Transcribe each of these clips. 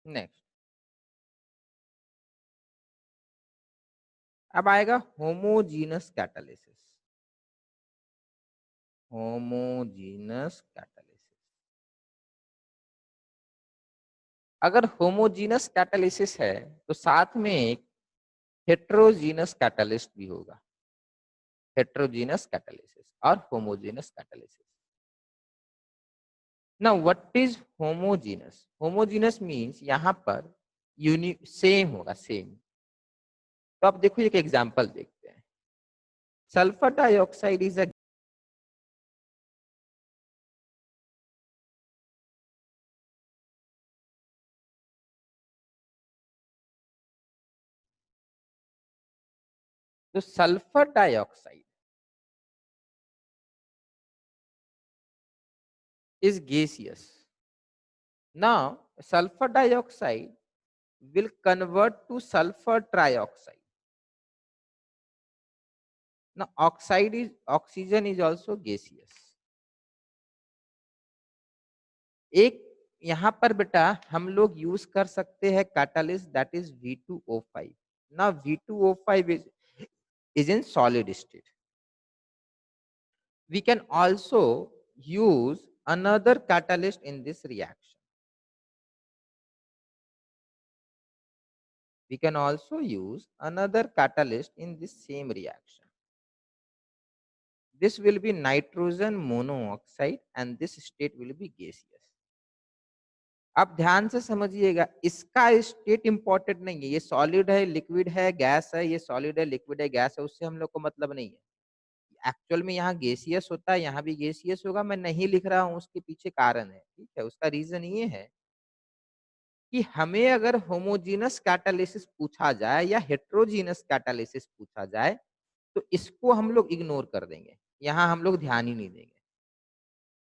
Next, अब आएगा homogeneous catalysis. Homogeneous catalysis, अगर होमोजीनस कैटालिसिस है तो साथ में एक हेट्रोजीनस कैटालिस्ट भी होगा। हेट्रोजीनस कैटालिसिस और होमोजीनस कैटालिसिस। ना what is homogeneous? Homogeneous means यहां पर सेम होगा, सेम। तो आप देखो एक एग्जांपल देखते हैं। सल्फर डाइऑक्साइड इज अ, तो sulphur dioxide is gaseous. Now, sulfur dioxide will convert to sulfur trioxide. Now, oxygen is also gaseous. एक यहाँ पर बेटा हम लोग यूज कर सकते हैं catalyst that is V2O5. Now, V2O5 is in solid state. We can also use another catalyst in this reaction. We can also use another catalyst in this same reaction. This will be nitrogen monoxide and this state will be gaseous. आप ध्यान से समझिएगा, इसका state important नहीं है, ये solid है, liquid है, गैस है, ये सॉलिड है, लिक्विड है, गैस है, उससे हम लोग को मतलब नहीं है। एक्चुअल में यहाँ गैसियस होता है, यहाँ भी गैसियस होगा, मैं नहीं लिख रहा हूँ, उसके पीछे कारण है, ठीक है। उसका रीजन ये है कि हमें अगर होमोजीनस कैटालिसिस पूछा जाए या हेट्रोजीनस कैटालिसिस पूछा जाए तो इसको हम लोग इग्नोर कर देंगे, यहाँ हम लोग ध्यान ही नहीं देंगे।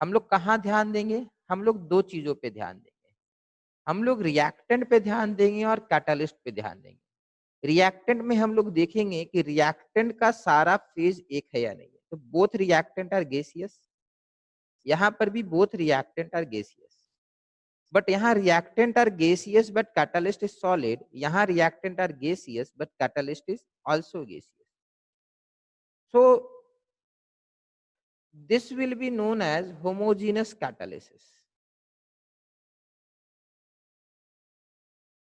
हम लोग कहाँ ध्यान देंगे? हम लोग दो चीजों पे ध्यान देंगे। हम लोग रिएक्टेंट पे ध्यान देंगे और कैटालिस्ट पे ध्यान देंगे। रिएक्टेंट में हम लोग देखेंगे कि रिएक्टेंट का सारा फेज एक है या नहीं है। तो बोथ रिएक्टेंट आर गैसियस, यहाँ पर भी both reactant are gaseous, but यहाँ reactant are gaseous but catalyst is solid, यहाँ reactant are gaseous but catalyst is also gaseous. So this will be known as homogeneous catalysis,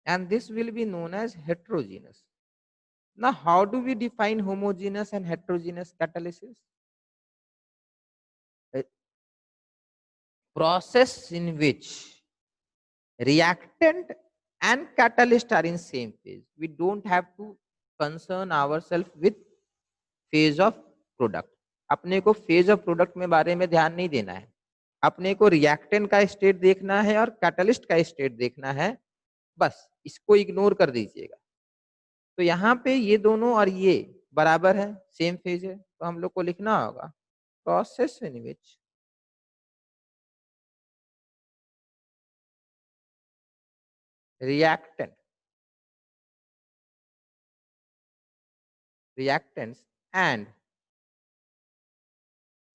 and this will be known as heterogeneous. Now, how do we define homogeneous and heterogeneous catalysis? A process in which reactant and catalyst are in same phase. We don't have to concern ourselves with phase of product. अपने को phase of product में बारे में ध्यान नहीं देना है, अपने को रिएक्टेंट का स्टेट देखना है और कैटलिस्ट का स्टेट देखना है, बस इसको इग्नोर कर दीजिएगा। तो यहाँ पे ये दोनों और ये बराबर है, सेम फेज है, तो हम लोग को लिखना होगा process in which reactant reactants and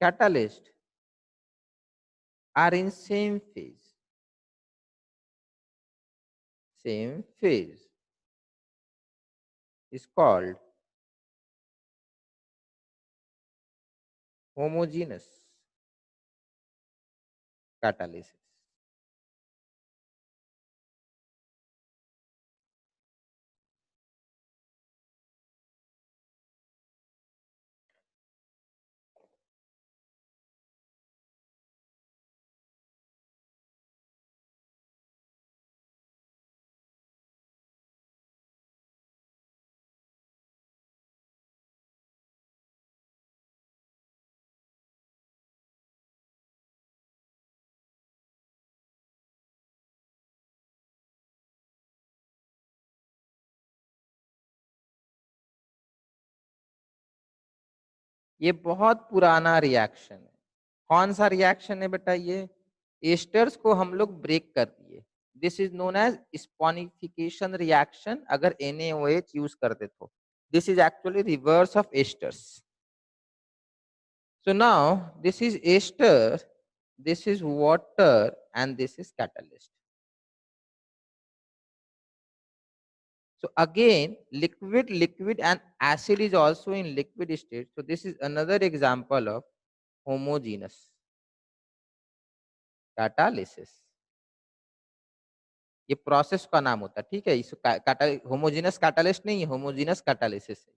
catalyst are in same phase is called homogeneous catalysis. ये बहुत पुराना रिएक्शन है। कौन सा रिएक्शन है बेटा? ये एस्टर्स को हम लोग ब्रेक कर दिए। This is known as saponification reaction, अगर NaOH यूज करते तो। This is actually reverse of esters. So now this is ester, this is water, and this is catalyst. So again, liquid and acid is also in liquid state. So this is another example of homogeneous catalysis. ये process का नाम होता है, ठीक है। इस homogeneous catalyst नहीं है, होमोजेनस कैटालिसिस है।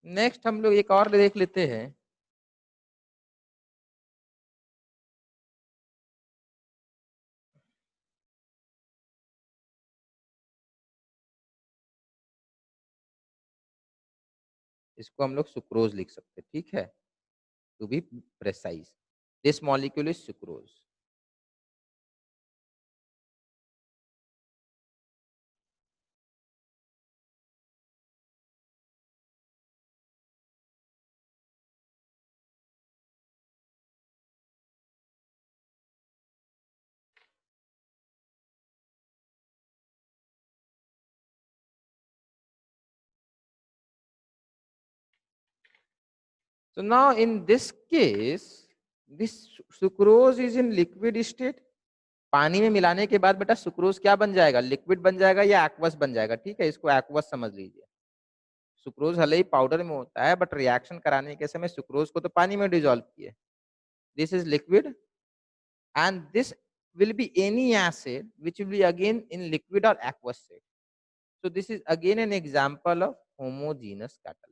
नेक्स्ट हम लोग एक और देख लेते हैं। इसको हम लोग सुक्रोज लिख सकते हैं, ठीक है, to be precise. This molecule is sucrose. So now in this case, this sucrose is in liquid state. पानी में मिलाने के बाद बेटा सुक्रोज क्या बन जाएगा, लिक्विड बन जाएगा या एक्वस बन जाएगा, ठीक है। इसको एक्वस समझ लीजिए। सुक्रोज भले ही पाउडर में होता है, बट रिएक्शन कराने के समय सुक्रोज को तो पानी में डिजोल्व किए। This is liquid and this will be any acid which will be again in liquid or aqueous state. So this is again an example of homogeneous catalysis.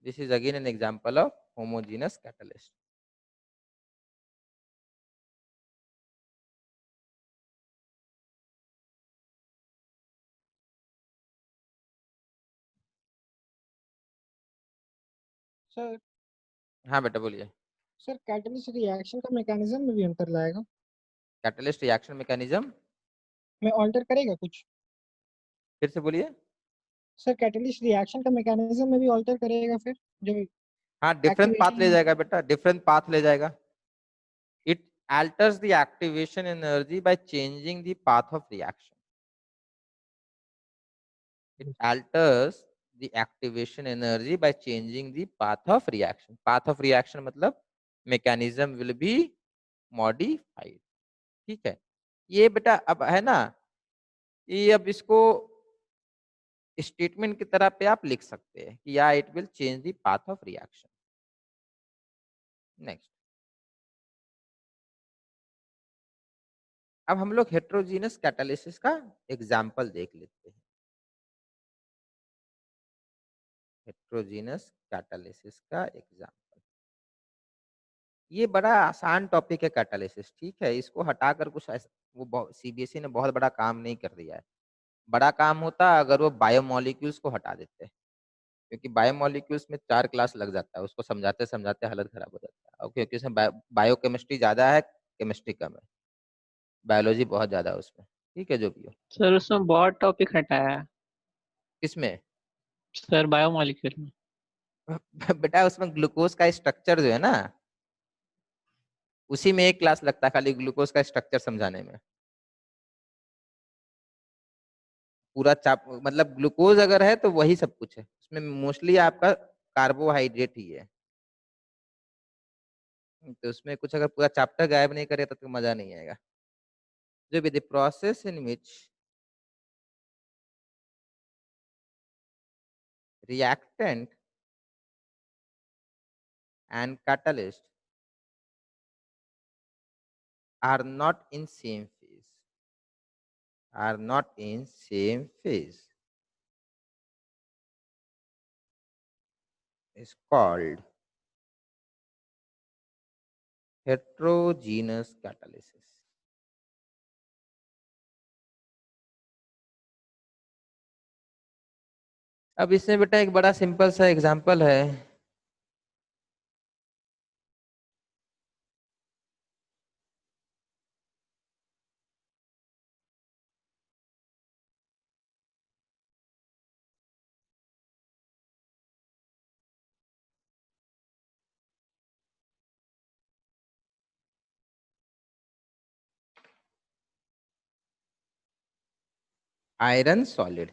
This is again an example of homogeneous catalyst. Sir हाँ बेटा बोलिए। Sir catalyst reaction का mechanism में भी अंतर लाएगा? Catalyst reaction mechanism में alter करेगा कुछ? फिर से बोलिए। सर कैटलिस्ट रिएक्शन का मैकेनिज्म में भी ऑल्टर करेगा फिर जो हाँ, डिफरेंट पाथ ले एक्टिवेशन? जाएगा बेटा, डिफरेंट पाथ ले जाएगा। It alters the activation energy by changing the path of reaction. It alters the activation energy by changing the path of reaction. Path of reaction मतलब mechanism will be modified, ठीक है। ये बेटा अब है ना, ये अब इसको स्टेटमेंट की तरह पे आप लिख सकते हैं कि या it will change the path of reaction. Next, अब हम लोग हेट्रोजीनस कैटालिसिस का एग्जाम्पल देख लेते हैं। हेट्रोजीनस कैटालिसिस का एग्जाम्पल, ये बड़ा आसान टॉपिक है कैटालिसिस, ठीक है। इसको हटाकर कुछ ऐसा, वो सीबीएसई ने बहुत बड़ा काम नहीं कर दिया है। बड़ा काम होता अगर वो बायोमोलिक्यूल्स को हटा देते, क्योंकि बायोमोलिक्यूल्स में 4 क्लास लग जाता है, उसको समझाते समझाते हालत खराब हो जाता है। और क्योंकि उसमें बायोकेमिस्ट्री ज्यादा है, केमिस्ट्री कम है, बायोलॉजी बहुत ज्यादा है उसमें, ठीक है, जो भी हो। सर उसमें बहुत टॉपिक हटाया है किसमें? सर, बायोमॉलिक्यूल में। बेटा उसमें ग्लूकोज का स्ट्रक्चर जो है ना, उसी में 1 क्लास लगता है खाली ग्लूकोज का स्ट्रक्चर समझाने में। पूरा चाप मतलब ग्लूकोज अगर है तो वही सब कुछ है उसमें, मोस्टली आपका कार्बोहाइड्रेट ही है। तो उसमें कुछ अगर पूरा चैप्टर गायब नहीं करे तो मजा नहीं आएगा। जो भी the process in which reactant and catalyst are not in same phase, are not in same phase is called heterogeneous catalysis. अब इसमें बेटा एक बड़ा सिंपल सा एग्जांपल है। Iron solid,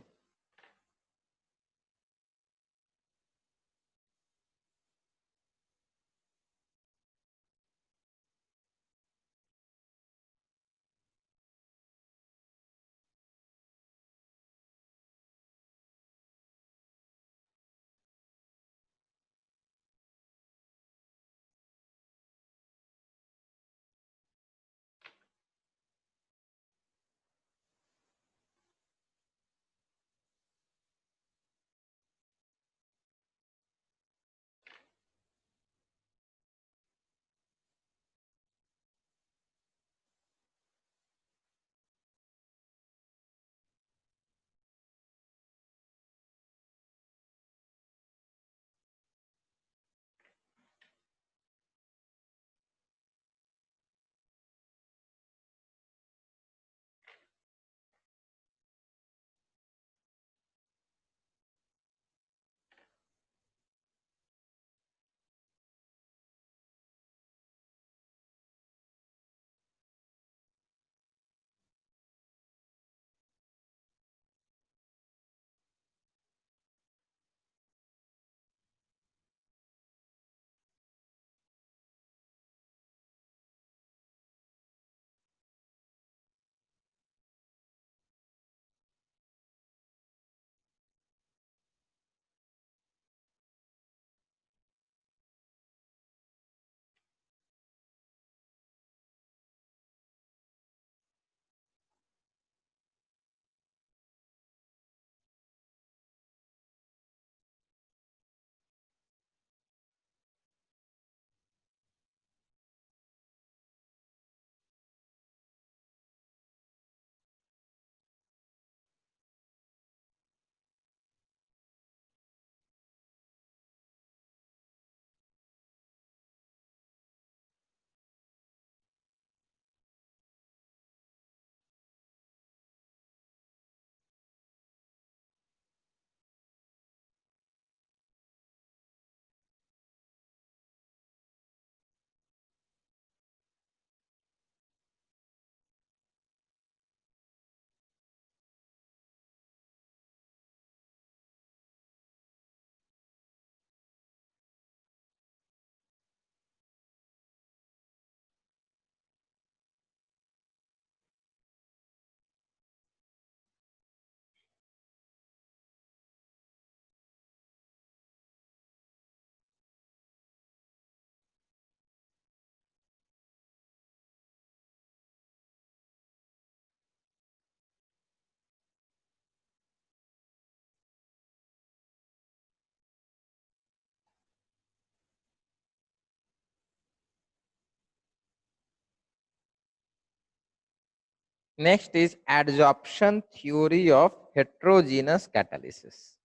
next is adsorption theory of heterogeneous catalysis.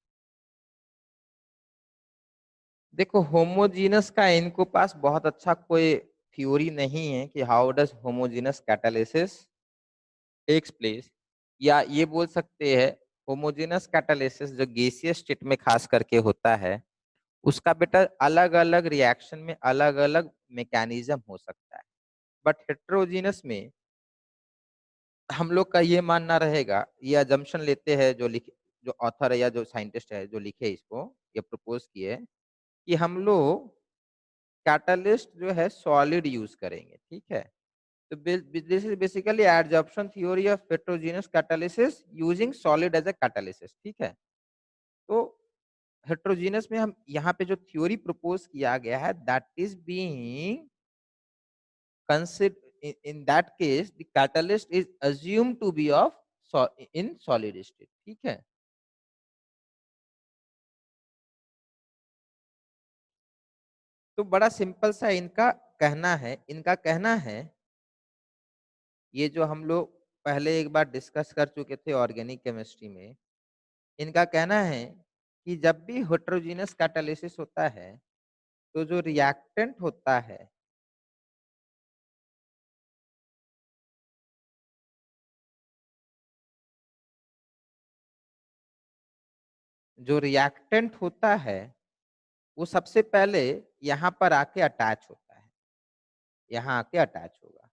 देखो homogeneous का इनको पास बहुत अच्छा कोई थ्योरी नहीं है कि how does homogeneous catalysis takes place, या ये बोल सकते हैं होमोजेनस कैटालिसिस जो गैसियस स्टेट में खास करके होता है उसका बेटा अलग अलग रिएक्शन में अलग अलग मैकेनिज्म हो सकता है। बट हेट्रोजीनस में हम लोग का ये मानना रहेगा, ये अजम्पशन लेते हैं जो ऑथर है या जो साइंटिस्ट है जो लिखे इसको, ये प्रपोज किए कि हम लोग कैटालिस्ट जो है सॉलिड यूज करेंगे। ठीक है, तो this is basically adsorption theory of heterogeneous catalysis using solid as a catalysis। ठीक है, तो हेट्रोजीनस में हम यहाँ पे जो थ्योरी प्रपोज किया गया है that is being consider in that case the catalyst is assumed to be of in solid state. ठीक है, तो बड़ा सिंपल सा इनका कहना है ये जो हम लोग पहले एक बार डिस्कस कर चुके थे ऑर्गेनिक केमिस्ट्री में। इनका कहना है कि जब भी हेट्रोजीनस कैटालिसिस होता है तो जो रिएक्टेंट होता है वो सबसे पहले यहाँ पर आके अटैच होता है, यहाँ आके अटैच होगा।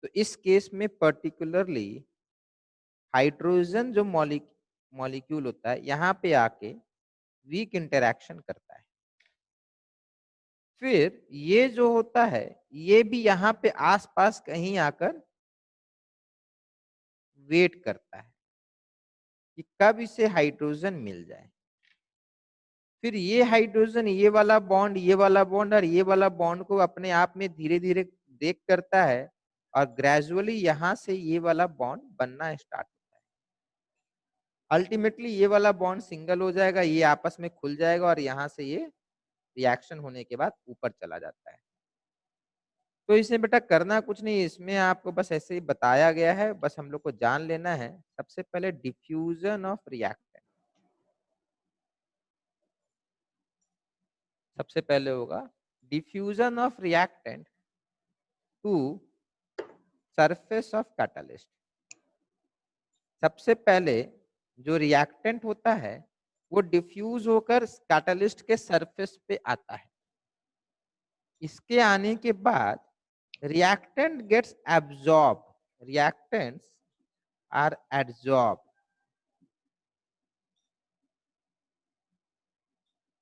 तो इस केस में पर्टिकुलरली हाइड्रोजन जो मॉलिक्यूल होता है यहाँ पे आके वीक इंटरेक्शन करता है। फिर ये जो होता है ये भी यहाँ पे आसपास कहीं आकर वेट करता है कि कब इसे हाइड्रोजन मिल जाए। फिर ये हाइड्रोजन ये वाला बॉन्ड और ये वाला बॉन्ड को अपने आप में धीरे धीरे ब्रेक करता है और ग्रेजुअली यहाँ से ये वाला बॉन्ड बनना स्टार्ट होता है। अल्टीमेटली ये वाला बॉन्ड सिंगल हो जाएगा, ये आपस में खुल जाएगा और यहाँ से ये रिएक्शन होने के बाद ऊपर चला जाता है। तो इसमें बेटा करना कुछ नहीं, इसमें आपको बस ऐसे ही बताया गया है, बस हम लोग को जान लेना है सबसे पहले डिफ्यूजन ऑफ रिएक्टेंट। सबसे पहले होगा diffusion of reactant to surface of catalyst. सबसे पहले जो रिएक्टेंट होता है वो डिफ्यूज होकर कैटलिस्ट के सरफेस पे आता है। इसके आने के बाद reactant gets absorb, reactants are absorb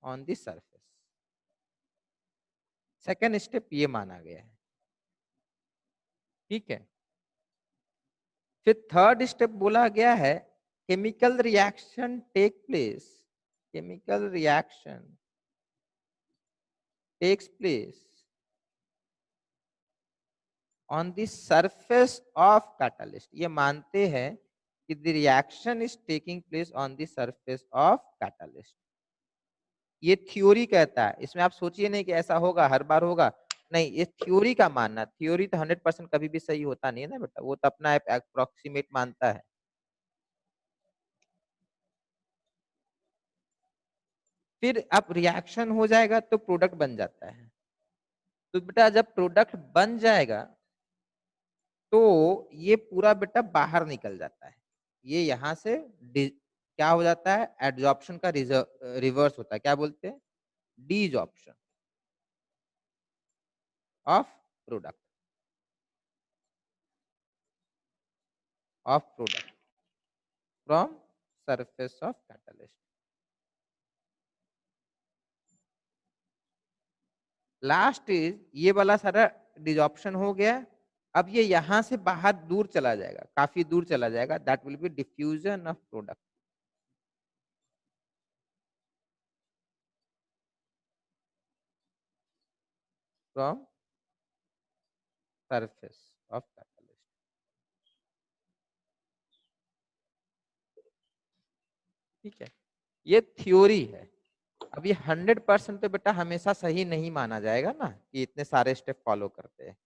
on the surface. Second step ये माना गया है। ठीक है, फिर थर्ड स्टेप बोला गया है chemical reaction take place, chemical reaction takes place on the surface of catalyst. ये मानते हैं कि the reaction is taking place on the surface of catalyst. ये थ्योरी कहता है, इसमें आप सोचिए नहीं कि ऐसा होगा हर बार होगा, नहीं, ये थ्योरी का मानना। थ्योरी तो 100% कभी भी सही होता नहीं है ना बेटा, वो तो अपना अप्रोक्सीमेट मानता है। फिर अब रिएक्शन हो जाएगा तो प्रोडक्ट बन जाता है। तो बेटा जब प्रोडक्ट बन जाएगा तो ये पूरा बेटा बाहर निकल जाता है, ये यहाँ से क्या हो जाता है, एडजॉर्प्शन का रिवर्स होता है। क्या बोलते हैं, desorption of product, from surface of catalyst. Last is ये वाला सारा डिजॉर्प्शन हो गया। अब ये यहाँ से बाहर दूर चला जाएगा, काफी दूर चला जाएगा, that will B diffusion of product from surface of catalyst. ठीक है, ये थ्योरी है। अब ये 100% तो बेटा हमेशा सही नहीं माना जाएगा ना कि इतने सारे स्टेप फॉलो करते हैं।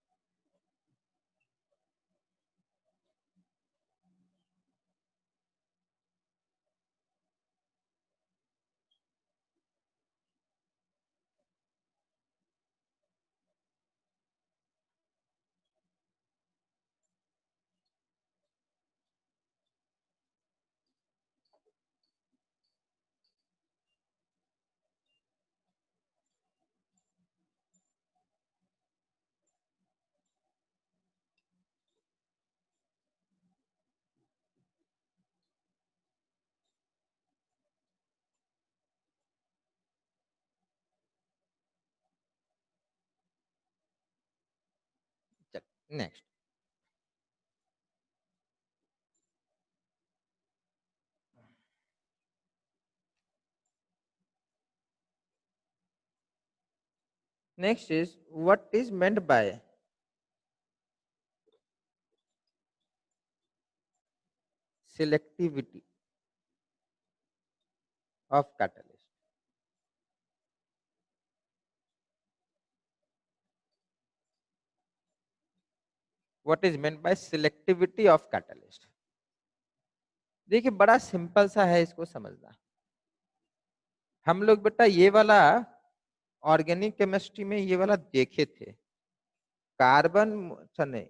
Next, next is what is meant by selectivity of catalyst. What is meant by selectivity of catalyst? देखिए बड़ा सिंपल सा है इसको समझना। हम लोग बेटा ये वाला ऑर्गेनिक केमिस्ट्री में ये वाला देखे थे, कार्बन नहीं,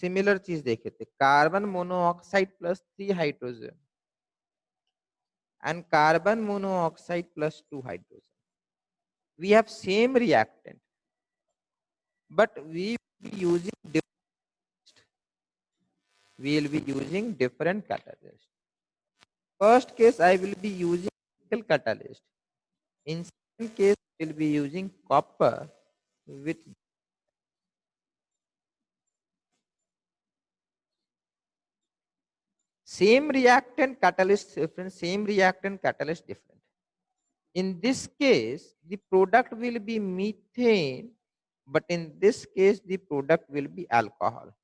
सिमिलर चीज देखे थे, carbon monoxide plus 3 hydrogen and carbon monoxide plus 2 hydrogen. We have same reactant, but we will be using different catalyst. First case I will be using nickel catalyst. In second case I will be using copper with same reactant catalyst different, same reactant catalyst different. In this case, the product will be methane, but in this case, the product will be alcohol.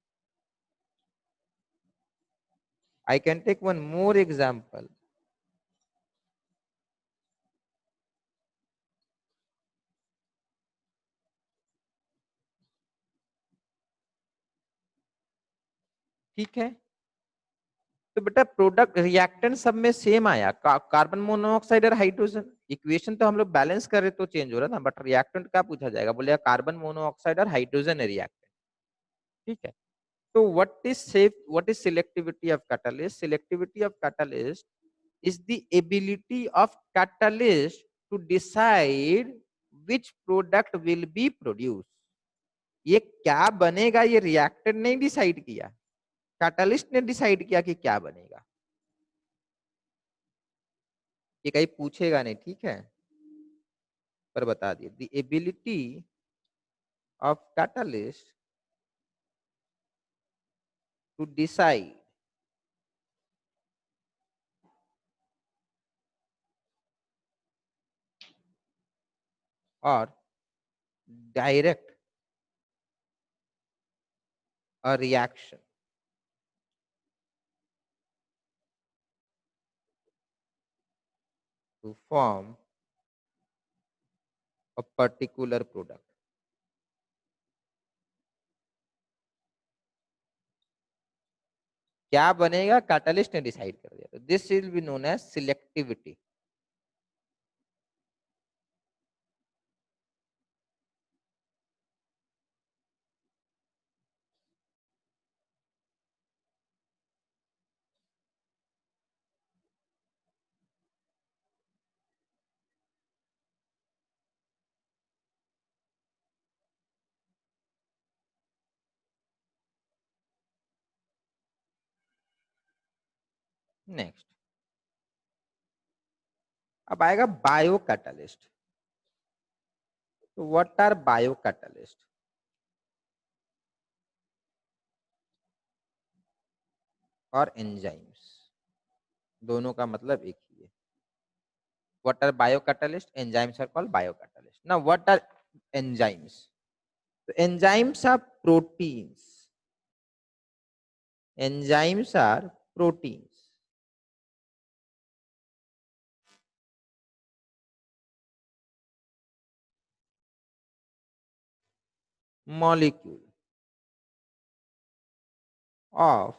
I can take one more example. ठीक है, तो बेटा product reactant सब में same आया, carbon monoxide और hydrogen. Equation तो हम लोग बैलेंस कर रहे तो चेंज हो रहा था, बट रिएक्टेंट क्या पूछा जाएगा, बोले कार्बन मोनोऑक्साइड और हाइड्रोजन है रिएक्टेंट। ठीक है, तो what is selectivity of catalyst? Selectivity of catalyst is the ability of catalyst to decide which product will be produced. ये क्या बनेगा ये रिएक्टेंट ने डिसाइड किया, कैटलिस्ट ने डिसाइड किया कि क्या बनेगा। ये कहीं पूछेगा नहीं, ठीक है, पर बता दिए the ability of catalyst to decide और direct a reaction to form a particular product. क्या बनेगा कैटलिस्ट ने डिसाइड कर दिया, तो this will be known as selectivity. Next, अब आएगा बायो कैटलिस्ट। तो व्हाट आर बायो कैटलिस्ट? और एंजाइम्स, दोनों का मतलब एक ही है। What are bio catalyst? Enzymes are called bio catalyst. Now what are enzymes? तो enzymes are proteins, enzymes are proteins. Molecule of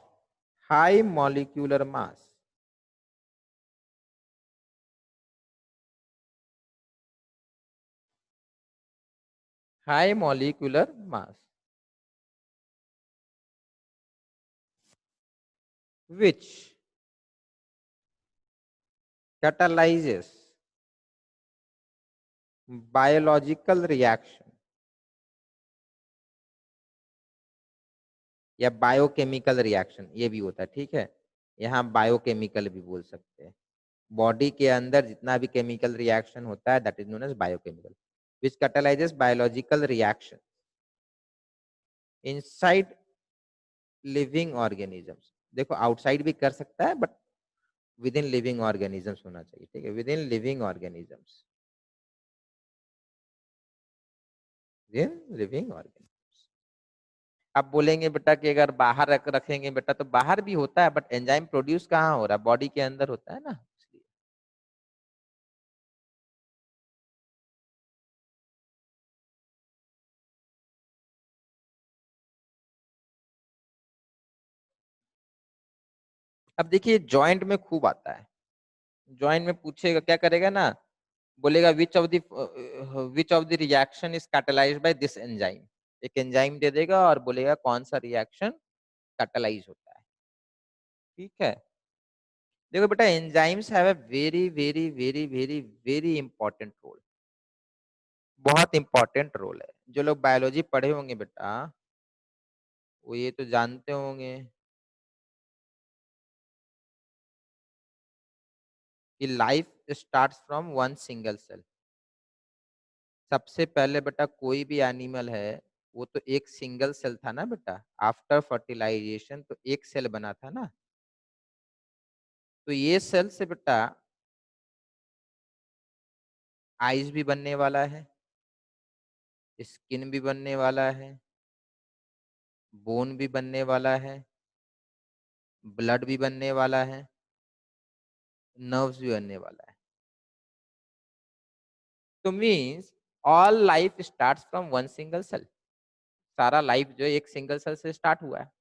high molecular mass which catalyzes biological reaction या biochemical reaction, ये भी होता है, ठीक है, यहाँ बायोकेमिकल भी बोल सकते हैं। बॉडी के अंदर जितना भी केमिकल रिएक्शन होता है that is known as biochemical, which catalyzes biological reaction inside living organisms. देखो आउटसाइड भी कर सकता है but within living organisms होना चाहिए, ठीक है, within living organisms, within living organisms. आप बोलेंगे बेटा कि अगर बाहर रखेंगे बेटा तो बाहर भी होता है बट एंजाइम प्रोड्यूस कहाँ हो रहा है, बॉडी के अंदर होता है ना, इसलिए। अब देखिए जॉइंट में खूब आता है, जॉइंट में पूछेगा क्या करेगा ना, बोलेगा which of the reaction is catalysed by this enzyme, एक एंजाइम दे देगा और बोलेगा कौन सा रिएक्शन कैटलाइज होता है, ठीक है। देखो बेटा enzymes have a very very very very very important role, बहुत इंपॉर्टेंट रोल है। जो लोग बायोलॉजी पढ़े होंगे बेटा वो ये तो जानते होंगे कि life starts from one single cell. सबसे पहले बेटा कोई भी एनिमल है वो तो एक सिंगल सेल था ना बेटा, आफ्टर फर्टिलाइजेशन तो एक सेल बना था ना, तो ये सेल से बेटा आइज भी बनने वाला है, स्किन भी बनने वाला है, बोन भी बनने वाला है, ब्लड भी बनने वाला है, नर्व्स भी बनने वाला है। तो means all life starts from one single cell, सारा लाइफ जो है एक सिंगल सेल से स्टार्ट हुआ है।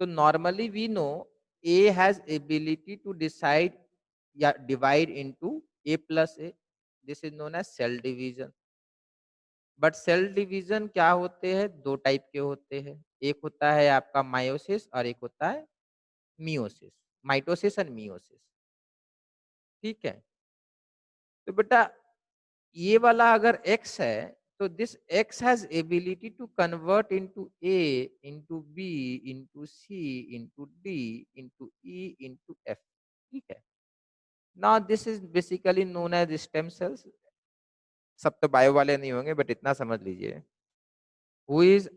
तो normally we know a has ability to decide या divide into a plus a, this is known as cell division. But cell division क्या होते हैं, दो टाइप के होते हैं, एक होता है आपका मायोसिस और एक होता है मियोसिस, माइटोसिस एंड मियोसिस, ठीक है। तो बेटा ये वाला अगर एक्स है तो this x has ability to convert into A, into B, into C, into D, into E, into F, ठीक है। Now this is basically known as stem cells. सब तो बायो वाले नहीं होंगे बट इतना समझ लीजिए, who is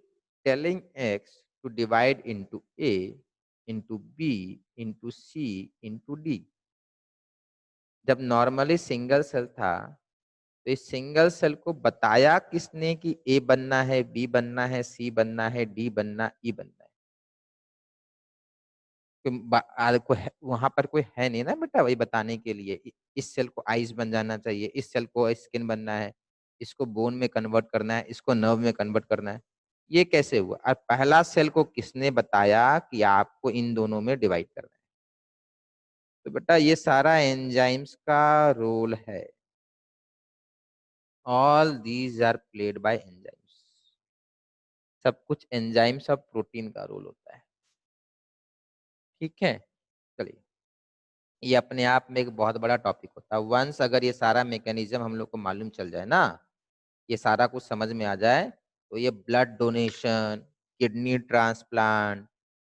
telling x to divide into A, into B, into C, into D. जब नॉर्मली सिंगल सेल था तो इस सिंगल सेल को बताया किसने कि ए बनना है, बी बनना है, सी बनना है, डी बनना, ई बनना है। वहां पर कोई है नहीं ना बेटा वही बताने के लिए इस सेल को आइज बन जाना चाहिए, इस सेल को स्किन बनना है, इसको बोन में कन्वर्ट करना है, इसको नर्व में कन्वर्ट करना है। ये कैसे हुआ, और पहला सेल को किसने बताया कि आपको इन दोनों में डिवाइड करना है। तो बेटा ये सारा एंजाइम्स का रोल है, all these are played by enzymes. सब कुछ एंजाइम्स और प्रोटीन का रोल होता है, ठीक है। चलिए ये अपने आप में एक बहुत बड़ा टॉपिक होता है। वंस अगर ये सारा मैकेनिज्म हम लोग को मालूम चल जाए ना, ये सारा कुछ समझ में आ जाए, तो ये ब्लड डोनेशन, किडनी ट्रांसप्लांट,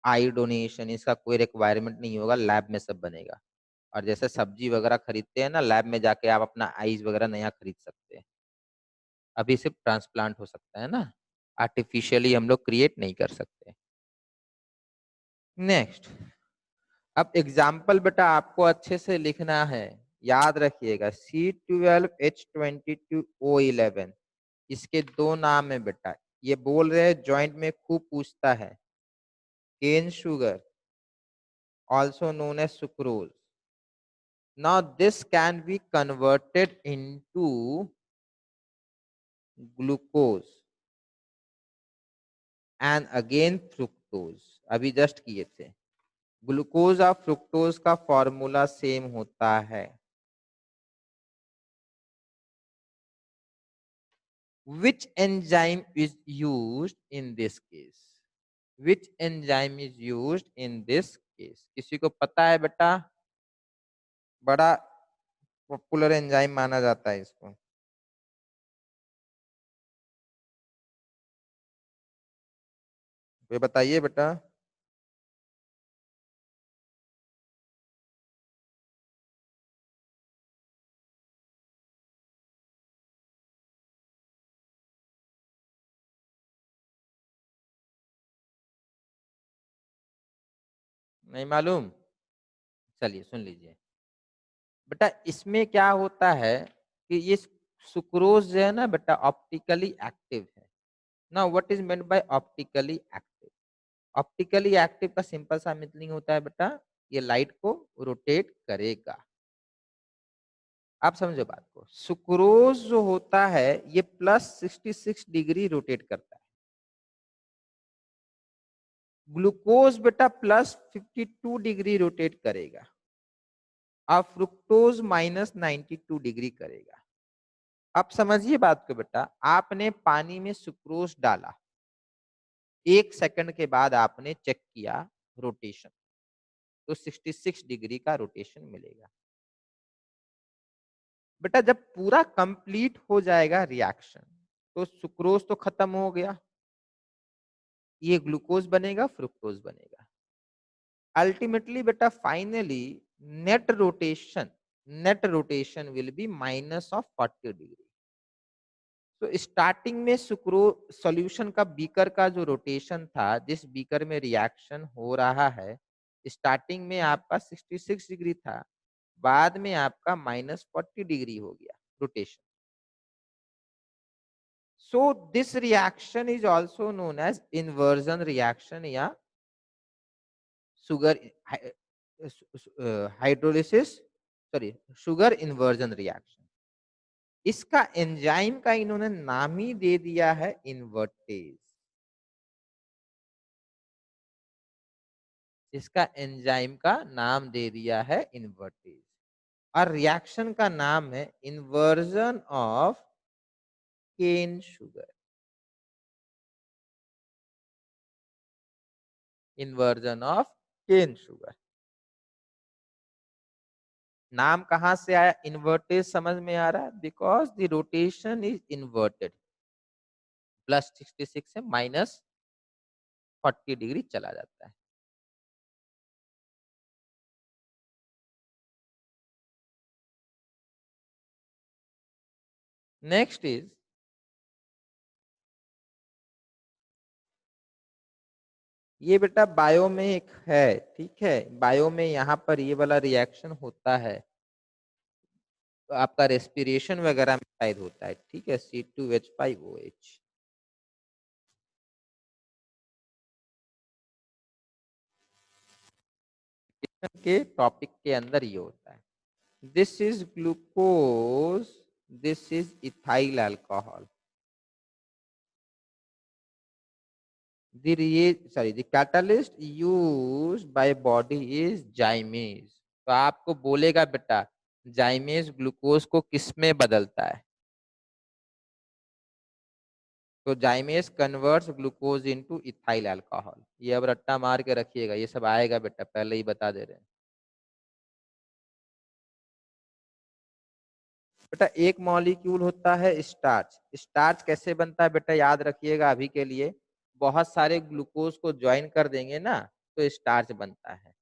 आई डोनेशन, इसका कोई रिक्वायरमेंट नहीं होगा, लैब में सब बनेगा। और जैसे सब्जी वगैरह खरीदते हैं ना, लैब में जाके आप अपना आइज वगैरह नया खरीद सकते हैं। अभी सिर्फ ट्रांसप्लांट हो सकता है ना, आर्टिफिशियली हम लोग क्रिएट नहीं कर सकते। नेक्स्ट, अब एग्जाम्पल बेटा आपको अच्छे से लिखना है, याद रखिएगा C12H22O11, इसके दो नाम है बेटा, ये बोल रहे हैं जॉइंट में खूब पूछता है, cane sugar also known as sucrose. Now this can be converted into glucose and again fructose, अभी जस्ट किए थे। ग्लूकोज और फ्रुक्टोज का फॉर्मूला सेम होता है। Which enzyme is used in this case? Which enzyme is used in this case? किसी को पता है बेटा? बड़ा पॉपुलर एंजाइम माना जाता है इसको। ये बताइए बेटा। नहीं मालूम? चलिए सुन लीजिए बेटा, इसमें क्या होता है कि ये सुक्रोज जो है ना बेटा ऑप्टिकली एक्टिव है ना। What is meant by optically active? Optically active का सिंपल सा मीनिंग होता है बेटा, ये लाइट को रोटेट करेगा। आप समझो बात को, सुक्रोज जो होता है ये +66 डिग्री रोटेट करता है, ग्लूकोज बेटा +52 डिग्री रोटेट करेगा, और फ्रुक्टोज -92 डिग्री करेगा। अब समझिए बात को बेटा, आपने पानी में सुक्रोज डाला, 1 सेकंड के बाद आपने चेक किया रोटेशन, तो 66 डिग्री का रोटेशन मिलेगा। बेटा जब पूरा कंप्लीट हो जाएगा रिएक्शन, तो सुक्रोज तो खत्म हो गया, ये ग्लूकोज बनेगा, फ्रुक्टोज बनेगा। अल्टीमेटली बेटा finally net rotation will be -40 degree. तो स्टार्टिंग में सुक्रो सॉल्यूशन का बीकर का जो रोटेशन था, जिस बीकर में रिएक्शन हो रहा है, स्टार्टिंग में आपका 66 डिग्री था, बाद में आपका -40 डिग्री हो गया रोटेशन। So this reaction is also known as inversion reaction या sugar hydrolysis, sorry sugar inversion reaction. इसका एंजाइम का इन्होंने नाम ही दे दिया है इन्वर्टेज। इसका एंजाइम का नाम दे दिया है इन्वर्टेज, और रिएक्शन का नाम है inversion of cane sugar. Inversion of cane sugar नाम कहां से आया? इन्वर्टेज समझ में आ रहा है? Because the rotation is inverted, +66 से -40 डिग्री चला जाता है। नेक्स्ट इज, ये बेटा बायो में एक है, ठीक है, बायो में यहाँ पर ये वाला रिएक्शन होता है, तो आपका रेस्पिरेशन वगैरह में शायद होता है, ठीक है, C2H5OH। के टॉपिक के अंदर ये होता है। This is glucose, this is ethyl alcohol. the catalyst used by body is जाइमेज। तो आपको बोलेगा बेटा जाइमेज ग्लूकोज को किस में बदलता है? तो जाइमेज converts glucose into ethyl alcohol. ये अब रट्टा मार के रखिएगा, ये सब आएगा बेटा, पहले ही बता दे रहे हैं। बेटा एक मॉलिक्यूल होता है स्टार्च। स्टार्च कैसे बनता है बेटा, याद रखिएगा अभी के लिए, बहुत सारे ग्लूकोज को ज्वाइन कर देंगे ना तो स्टार्च बनता है।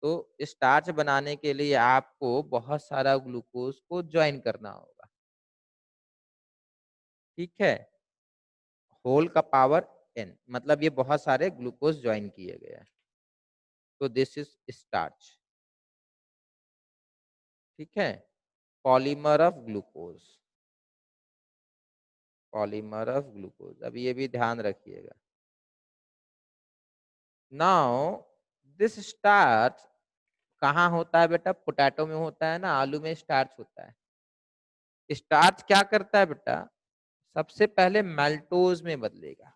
तो स्टार्च बनाने के लिए आपको बहुत सारा ग्लूकोज को ज्वाइन करना होगा, ठीक है, होल का पावर n, मतलब ये बहुत सारे ग्लूकोज ज्वाइन किए गए हैं, तो दिस इज स्टार्च, ठीक है, polymer of glucose, polymer of glucose. अब ये भी ध्यान रखिएगा। नाउ दिस स्टार्च कहाँ होता है बेटा? पोटैटो में होता है ना, आलू में स्टार्च होता है। स्टार्च क्या करता है बेटा, सबसे पहले मेल्टोज में बदलेगा।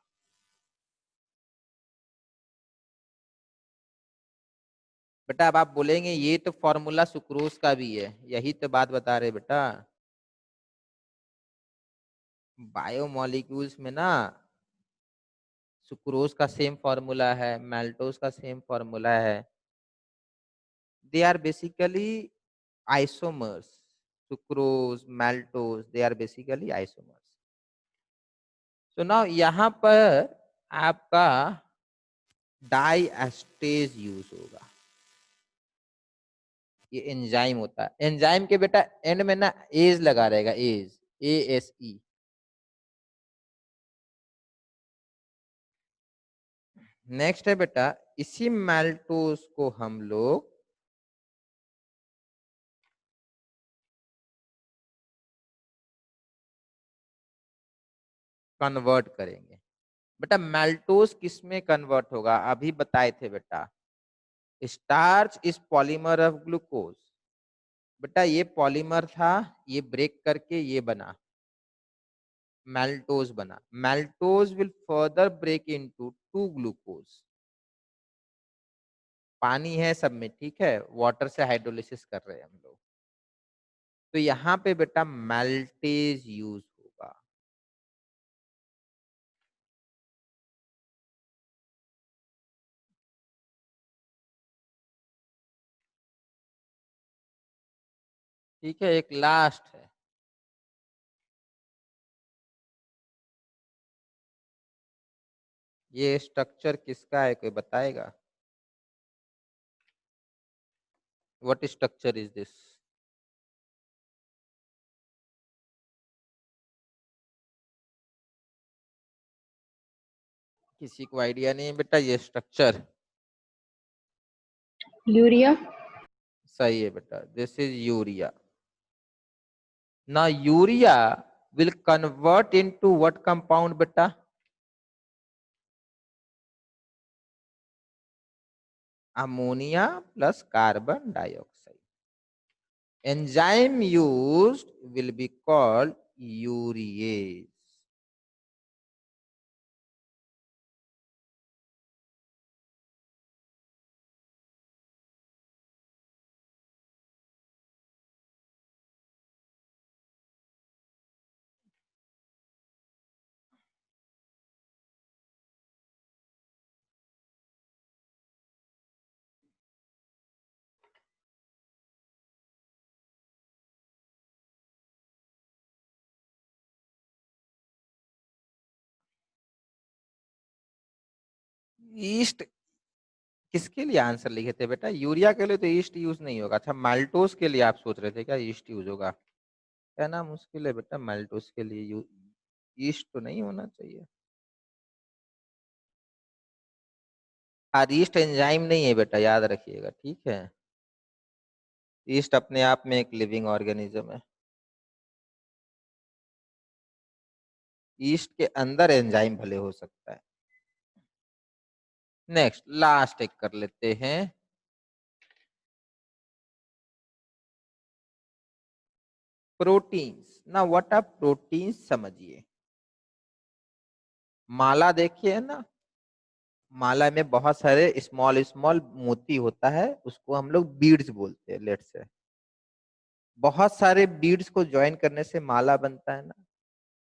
बेटा अब आप बोलेंगे ये तो फॉर्मूला सुक्रोज का भी है, यही तो बात बता रहे बेटा। बायोमोलिक्यूल्स में ना सुक्रोज का सेम फॉर्मूला है, मेल्टोज का सेम फॉर्मूला है। They are basically isomers, sucrose maltose, they are basically isomers. तो नाउ यहाँ पर आपका डाई एस्टेज यूज होगा। ये एंजाइम होता है, एंजाइम के बेटा एंड में ना एज लगा रहेगा, एज, ASE। नेक्स्ट है बेटा इसी मैल्टोज को हम लोग कन्वर्ट करेंगे। बेटा मैल्टोज किस में कन्वर्ट होगा, अभी बताए थे बेटा, starch is polymer of glucose. बेटा ये पॉलीमर था, ये ब्रेक करके ये बना, मैल्टोज बना। Maltose will further break into 2 glucose. पानी है सब में, ठीक है, वाटर से हाइड्रोलिसिस कर रहे हैं हम लोग, तो यहाँ पे बेटा मैल्टेज यूज होगा। ठीक है, एक लास्ट है, ये स्ट्रक्चर किसका है, कोई बताएगा? What structure is this? किसी को आइडिया नहीं है बेटा, ये स्ट्रक्चर यूरिया। सही है बेटा, दिस इज यूरिया। ना urea will convert into what compound बेटा? Ammonia plus carbon dioxide. Enzyme used will be called urease. Yeast किसके लिए आंसर लिखे थे बेटा? यूरिया के लिए तो ईस्ट यूज नहीं होगा। अच्छा माल्टोस के लिए आप सोच रहे थे क्या ईस्ट यूज होगा? कहना मुश्किल है बेटा, माल्टोस के लिए ईस्ट तो नहीं होना चाहिए। और ईस्ट एंजाइम नहीं है बेटा, याद रखिएगा, ठीक है। ईस्ट अपने आप में एक लिविंग ऑर्गेनिज्म है। ईस्ट के अंदर एंजाइम भले हो सकता है। नेक्स्ट लास्ट एक कर लेते हैं। प्रोटीन्स। ना व्हाट आर प्रोटीन्स समझिए। माला देखिए ना, माला में बहुत सारे स्मॉल स्मॉल मोती होता है, उसको हम लोग बीड्स बोलते हैं। लेट्स से बहुत सारे बीड्स को ज्वाइन करने से माला बनता है ना।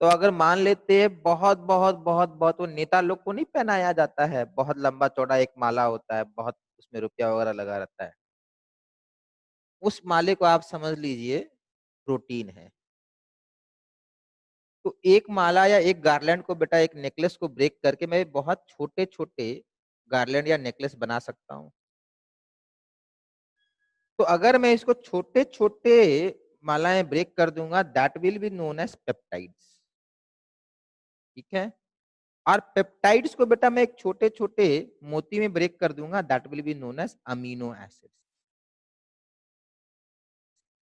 तो अगर मान लेते हैं बहुत बहुत बहुत बहुत, वो नेता लोग को नहीं पहनाया जाता है, बहुत लंबा चौड़ा एक माला होता है, बहुत उसमें रुपया वगैरह लगा रहता है, उस माले को आप समझ लीजिए प्रोटीन है। तो एक माला या एक गार्लैंड को बेटा, एक नेकलेस को ब्रेक करके मैं बहुत छोटे छोटे गार्लैंड या नेकलेस बना सकता हूँ। तो अगर मैं इसको छोटे छोटे मालाएं ब्रेक कर दूंगा, that will be known as peptides. ठीक है, और पेप्टाइड्स को बेटा मैं एक छोटे छोटे मोती में ब्रेक कर दूंगा, that will be known as amino acids.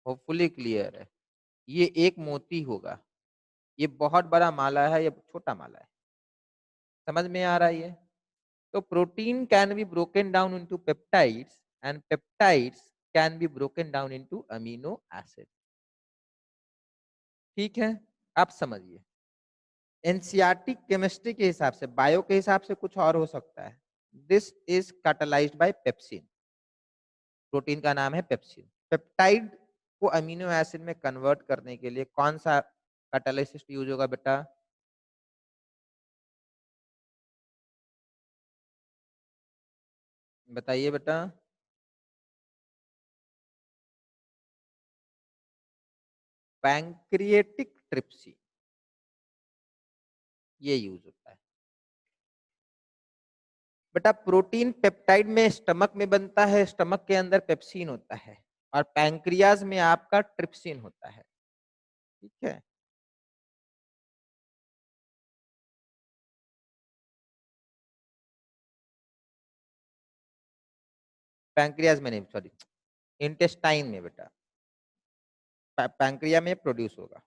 Hopefully clear है। ये एक मोती होगा, ये बहुत बड़ा माला है, ये छोटा माला है। समझ में आ रहा है ये? तो protein can be broken down into peptides and peptides can be broken down into amino acid. ठीक है, आप समझिए। एनसीईआरटी केमिस्ट्री के हिसाब से, बायो के हिसाब से कुछ और हो सकता है। This is catalysed by pepsin. Protein का नाम है पेप्सिन। पेप्टाइड को अमीनो एसिड में कन्वर्ट करने के लिए कौन सा कैटालिसिस यूज होगा बेटा? बताइए बेटा। पैंक्रिएटिक ट्रिप्सिन, ये यूज होता है बेटा। प्रोटीन पेप्टाइड में स्टमक में बनता है, स्टमक के अंदर पेप्सिन होता है, और पैंक्रियाज में आपका ट्रिप्सिन होता है। ठीक है, पैंक्रियाज में नहीं, सॉरी, इंटेस्टाइन में बेटा, पैंक्रिया में प्रोड्यूस होगा।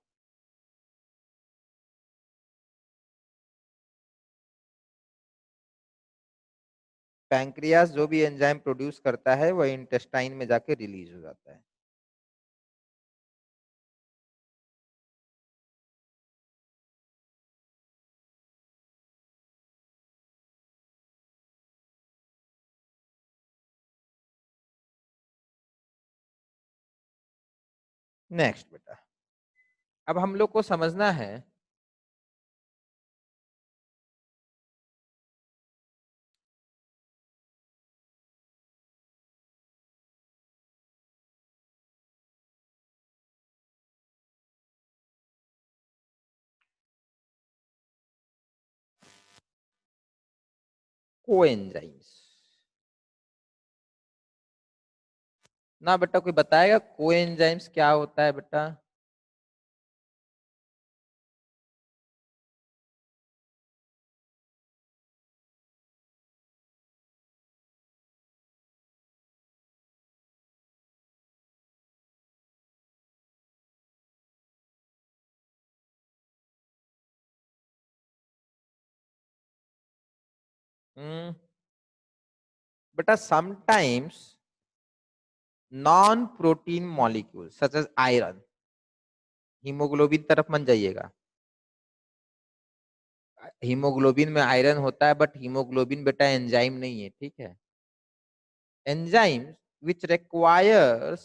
पैंक्रियास जो भी एंजाइम प्रोड्यूस करता है वह इंटेस्टाइन में जाके रिलीज हो जाता है। नेक्स्ट बेटा, अब हम लोग को समझना है कोएंजाइम्स ना बेटा, कोई बताएगा कोएंजाइम्स क्या होता है बेटा? बेटा sometimes non protein molecule such as iron, haemoglobin तरफ मन जाइएगा, हीमोग्लोबिन में आयरन होता है, बट हीमोग्लोबिन बेटा एंजाइम नहीं है, ठीक है। Enzymes which requires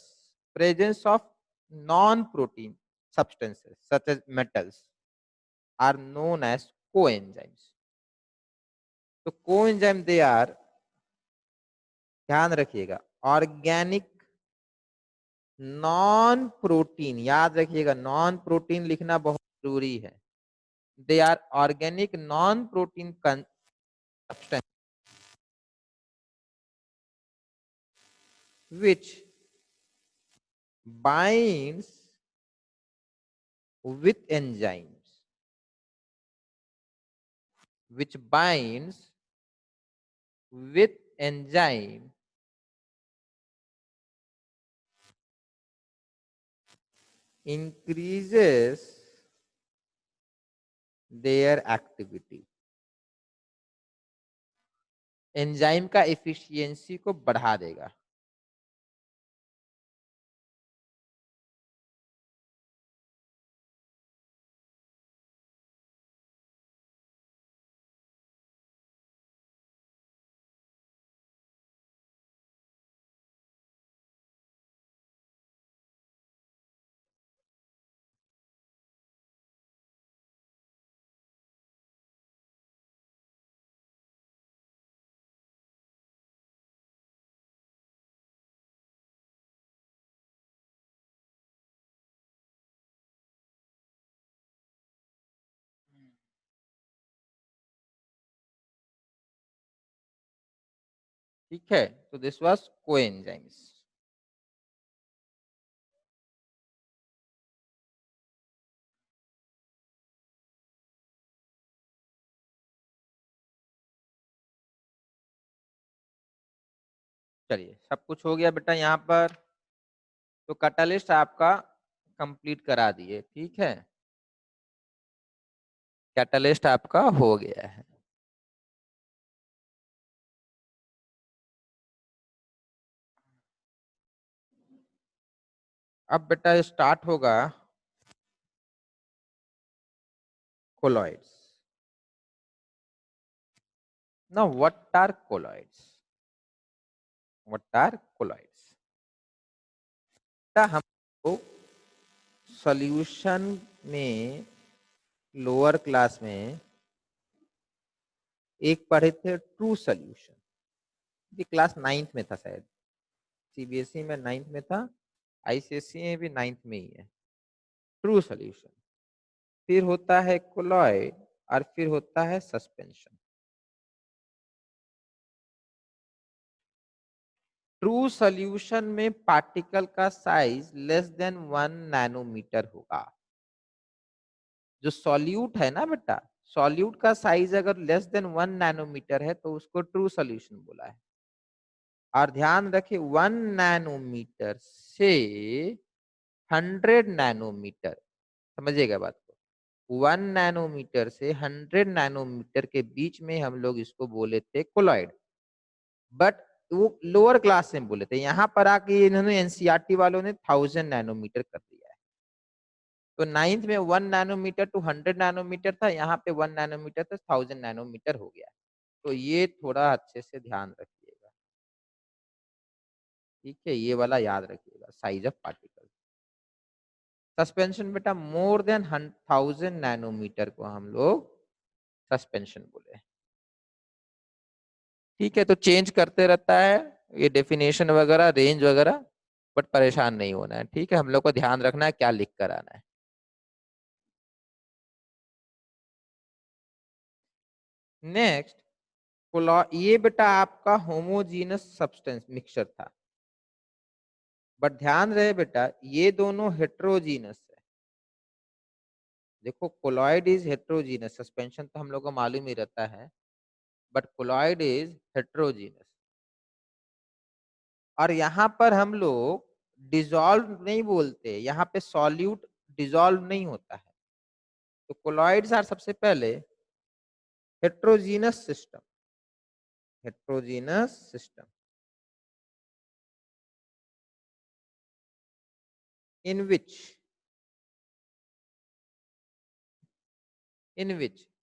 presence of non-protein substances such as metals are known as coenzymes. तो coenzyme they are, ध्यान रखिएगा, ऑर्गेनिक नॉन प्रोटीन, याद रखिएगा नॉन प्रोटीन लिखना बहुत जरूरी है। They are organic non protein substance which binds with enzymes, which binds with enzyme increases their activity, enzyme का एफिशिएंसी को बढ़ा देगा। ठीक है, तो दिस वाज कोएंजाइम्स। चलिए सब कुछ हो गया बेटा यहाँ पर, तो कैटलिस्ट आपका कंप्लीट करा दिए, ठीक है, कैटलिस्ट आपका हो गया है। अब बेटा स्टार्ट होगा colloids. Now what are colloids? What are colloids? हमको सॉल्यूशन में लोअर क्लास में एक पढ़े थे ट्रू सॉल्यूशन, ये क्लास 9th में था शायद, सीबीएसई में 9th में था, आईसीएसई में भी 9th में ही है। ट्रू सॉल्यूशन, फिर होता है कोलॉइड, और फिर होता है सस्पेंशन। ट्रू सॉल्यूशन में पार्टिकल का साइज लेस देन 1 नैनोमीटर होगा। जो सॉल्यूट है ना बेटा, सॉल्यूट का साइज अगर लेस देन 1 नैनोमीटर है तो उसको ट्रू सॉल्यूशन बोला है। और ध्यान रखे 1 नैनोमीटर से 100 नैनोमीटर, समझिएगा बात को, 1 नैनोमीटर से 100 नैनोमीटर के बीच में हम लोग इसको बोले थे कोलॉइड, बट वो लोअर क्लास में बोले थे। यहाँ पर आके इन्होंने एनसीईआरटी वालों ने 1000 नैनोमीटर कर दिया है। तो 9th में 1 नैनोमीटर टू 100 नैनोमीटर था, यहाँ पे 1 नैनोमीटर तो 1000 नैनोमीटर हो गया। तो ये थोड़ा अच्छे से ध्यान रखिएगा, ठीक है, ये वाला याद रखिएगा, साइज ऑफ पार्टिकल। सस्पेंशन बेटा मोर देन 1000 नैनोमीटर को हम लोग सस्पेंशन बोले, ठीक है। तो चेंज करते रहता है ये डेफिनेशन वगैरह, रेंज वगैरह, बट परेशान नहीं होना है, ठीक है। हम लोग को ध्यान रखना है क्या लिख कर आना है। नेक्स्ट, ये बेटा आपका होमोजीनस सब्सटेंस मिक्सचर था, बट ध्यान रहे बेटा ये दोनों हेट्रोजीनस है। देखो कोलॉइड इज हेट्रोजीनस, सस्पेंशन तो हम लोग को मालूम ही रहता है, बट कोलॉइड इज हेट्रोजीनस। और यहाँ पर हम लोग डिजॉल्व नहीं बोलते, यहाँ पे सॉल्यूट डिजॉल्व नहीं होता है। तो कोलॉइड्स आर सबसे पहले heterogeneous system, heterogeneous system in which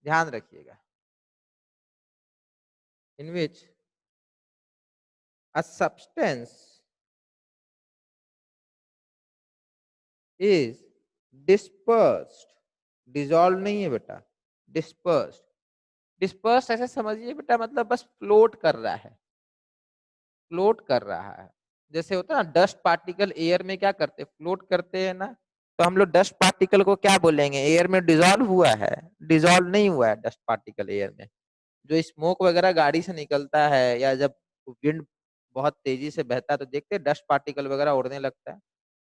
ध्यान रखिएगा, in which a substance is dispersed, dissolved नहीं है बेटा, dispersed, dispersed ऐसे समझिए बेटा मतलब बस फ्लोट कर रहा है, फ्लोट कर रहा है। जैसे होता है ना डस्ट पार्टिकल एयर में क्या करते हैं, फ्लोट करते हैं ना, तो हम लोग डस्ट पार्टिकल को क्या बोलेंगे, एयर में डिजॉल्व हुआ है, डिजॉल्व नहीं हुआ है डस्ट पार्टिकल एयर में। जो स्मोक वगैरह गाड़ी से निकलता है या जब विंड बहुत तेजी से बहता है तो देखते हैं डस्ट पार्टिकल वगैरह उड़ने लगता है,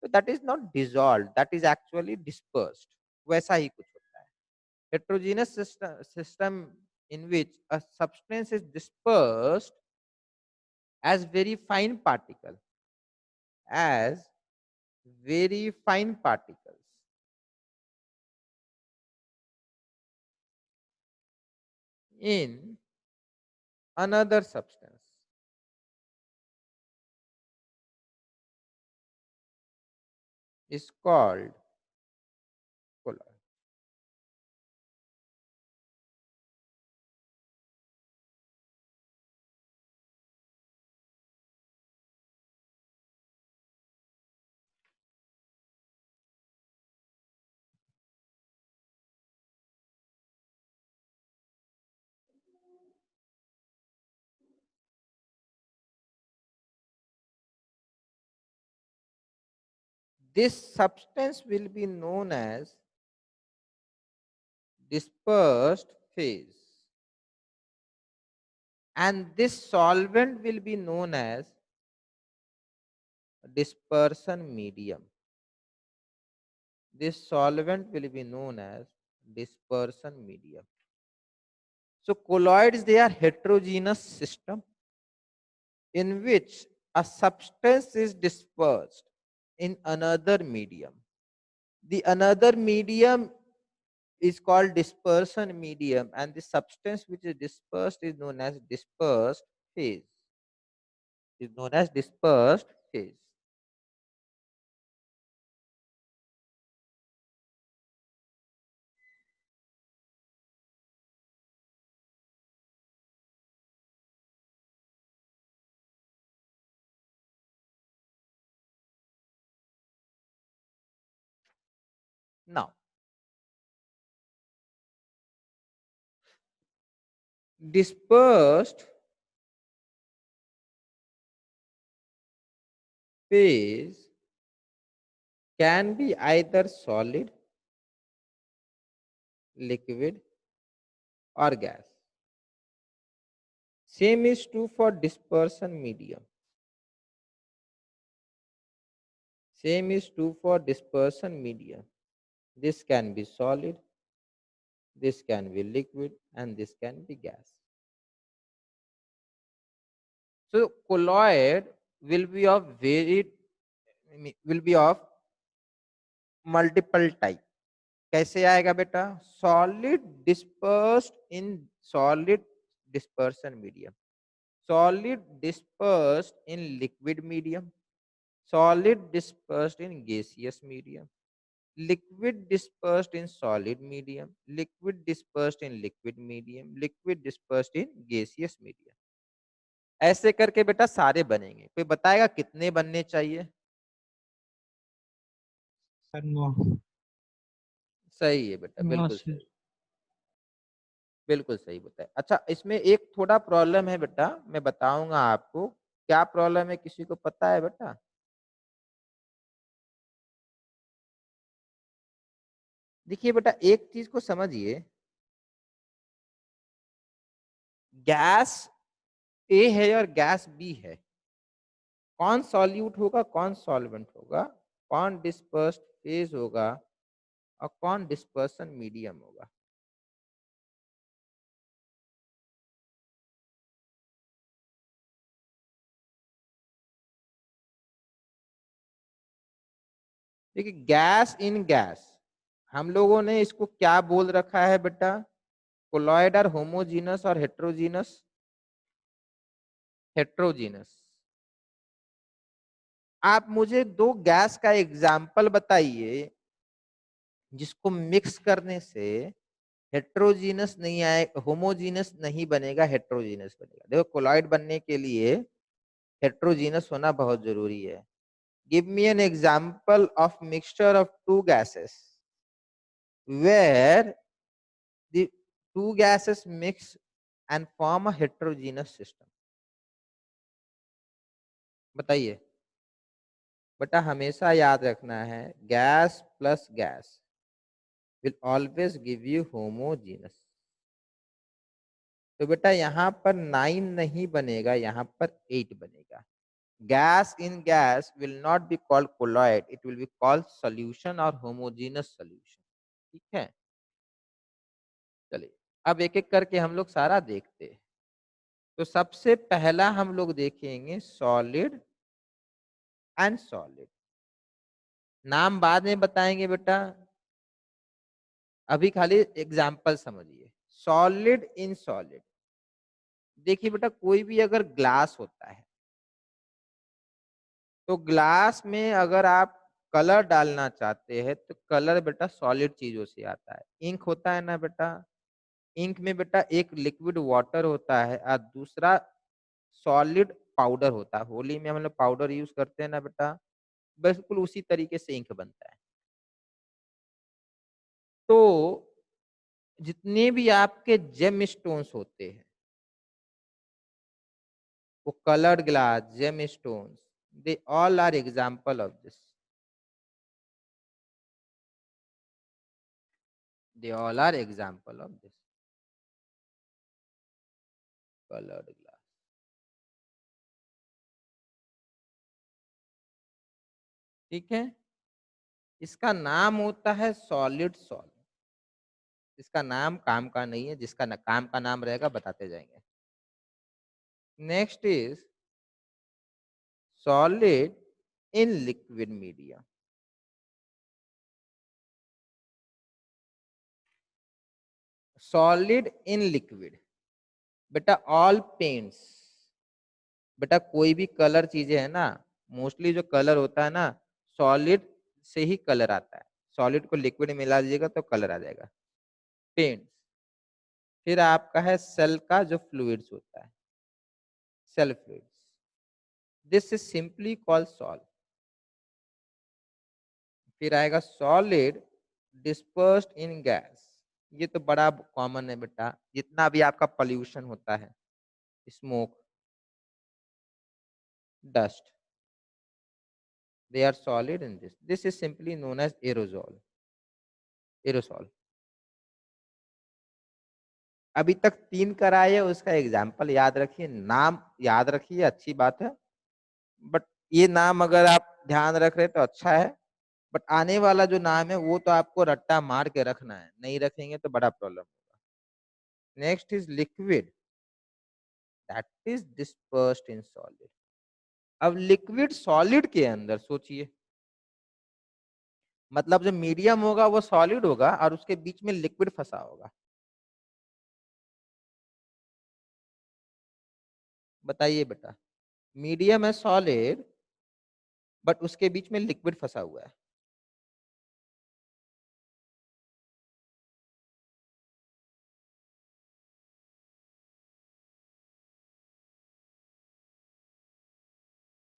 तो that is not dissolve, that is actually dispersed. वैसा ही कुछ होता है heterogeneous system in which a substance is dispersed as very fine particle, as very fine particles in another substance is called colloid. This substance will be known as dispersed phase, and this solvent will be known as dispersion medium. This solvent will be known as dispersion medium. So colloids, they are heterogeneous system in which a substance is dispersed in another medium. The another medium is called dispersion medium, and the substance which is dispersed is known as dispersed phase. Is known as dispersed phase. Now, dispersed phase can be either solid, liquid, or gas. Same is true for dispersion medium. Same is true for dispersion medium. This can be solid, this can be liquid, and this can be gas. So colloid will be of multiple type. कैसे आएगा बेटा? Solid dispersed in solid dispersion medium, solid dispersed in liquid medium, solid dispersed in gaseous medium, liquid dispersed in solid medium, liquid dispersed in liquid medium, liquid dispersed in gaseous medium. ऐसे करके बेटा सारे बनेंगे। कोई बताएगा कितने बनने चाहिए? Sir no. सही है बेटा, नो बिल्कुल सर। सही, बिल्कुल सही बताया। अच्छा, इसमें एक थोड़ा प्रॉब्लम है बेटा, मैं बताऊंगा आपको। क्या प्रॉब्लम है, किसी को पता है बेटा? देखिए बेटा, एक चीज को समझिए, गैस ए है और गैस बी है, कौन सॉल्यूट होगा, कौन सॉल्वेंट होगा, कौन डिस्पर्स्ड फेज होगा और कौन डिस्पर्सन मीडियम होगा? देखिए, गैस इन गैस, हम लोगों ने इसको क्या बोल रखा है बेटा? कोलॉइड और होमोजीनस और हेट्रोजीनस, हेट्रोजीनस। आप मुझे दो गैस का एग्जाम्पल बताइए जिसको मिक्स करने से हेट्रोजीनस नहीं आए, होमोजीनस नहीं बनेगा, हेट्रोजीनस बनेगा। देखो, कोलॉइड बनने के लिए हेट्रोजीनस होना बहुत जरूरी है। Give me an example of mixture of two gases where the two gases mix and form a heterogeneous system. बताइए बेटा, हमेशा याद रखना है, gas plus gas will always give you homogeneous. तो बेटा यहाँ पर 9 नहीं बनेगा, यहाँ पर 8 बनेगा। Gas in gas will not be called colloid, it will be called solution or homogeneous solution. ठीक है, चलिए अब एक एक करके हम लोग सारा देखते हैं। तो सबसे पहला हम लोग देखेंगे सॉलिड एंड सॉलिड। नाम बाद में बताएंगे बेटा, अभी खाली एग्जाम्पल समझिए। सॉलिड इन सॉलिड, देखिए बेटा, कोई भी अगर ग्लास होता है तो ग्लास में अगर आप कलर डालना चाहते हैं तो कलर बेटा सॉलिड चीजों से आता है। इंक होता है ना बेटा, इंक में बेटा एक लिक्विड वाटर होता है और दूसरा सॉलिड पाउडर होता है। होली में हम लोग पाउडर यूज करते हैं ना बेटा, बिल्कुल उसी तरीके से इंक बनता है। तो जितने भी आपके जेम स्टोन्स होते हैं, वो coloured glass, gem stones, they all are example of this, they all are example of this coloured glass. ठीक है, इसका नाम होता है सॉलिड सॉल्ट। इसका नाम काम का नहीं है, जिसका काम का नाम रहेगा बताते जाएंगे। Next is solid in liquid media. Solid in liquid, बेटा ऑल पेंट्स, बेटा कोई भी कलर चीजें है ना, मोस्टली जो कलर होता है ना, सॉलिड से ही कलर आता है। सॉलिड को लिक्विड में मिला दीजिएगा तो कलर आ जाएगा। पेंट्स, फिर आपका है सेल का जो फ्लूइड्स होता है, cell fluids, this is simply called salt. फिर आएगा सॉलिड डिस्पर्स्ड इन गैस, ये तो बड़ा कॉमन है बेटा, जितना भी आपका पॉल्यूशन होता है, smoke, dust, they are solid in this. This is simply known as aerosol. Aerosol. अभी तक 3 कराए है, उसका एग्जाम्पल याद रखिए, नाम याद रखिए, अच्छी बात है। बट ये नाम अगर आप ध्यान रख रहे तो अच्छा है, बट आने वाला जो नाम है वो तो आपको रट्टा मार के रखना है, नहीं रखेंगे तो बड़ा प्रॉब्लम होगा। Next is liquid. That is dispersed in solid. अब लिक्विड सॉलिड के अंदर सोचिए, मतलब जो मीडियम होगा वो सॉलिड होगा और उसके बीच में लिक्विड फंसा होगा। बताइए बेटा, मीडियम है सॉलिड बट उसके बीच में लिक्विड फंसा हुआ है।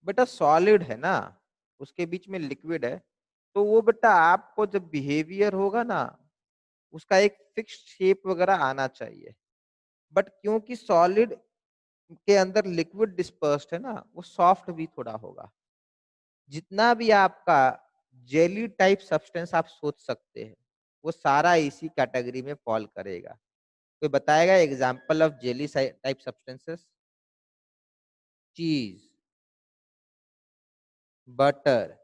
बेटा सॉलिड है ना, उसके बीच में लिक्विड है, तो वो बेटा आपको जब बिहेवियर होगा ना, उसका एक फिक्स शेप वगैरह आना चाहिए। बट क्योंकि सॉलिड के अंदर लिक्विड डिस्पर्स्ड है ना, वो सॉफ्ट भी थोड़ा होगा। जितना भी आपका जेली टाइप सब्सटेंस आप सोच सकते हैं, वो सारा इसी कैटेगरी में फॉल करेगा। कोई बताएगा example of jelly type substances? चीज, बटर,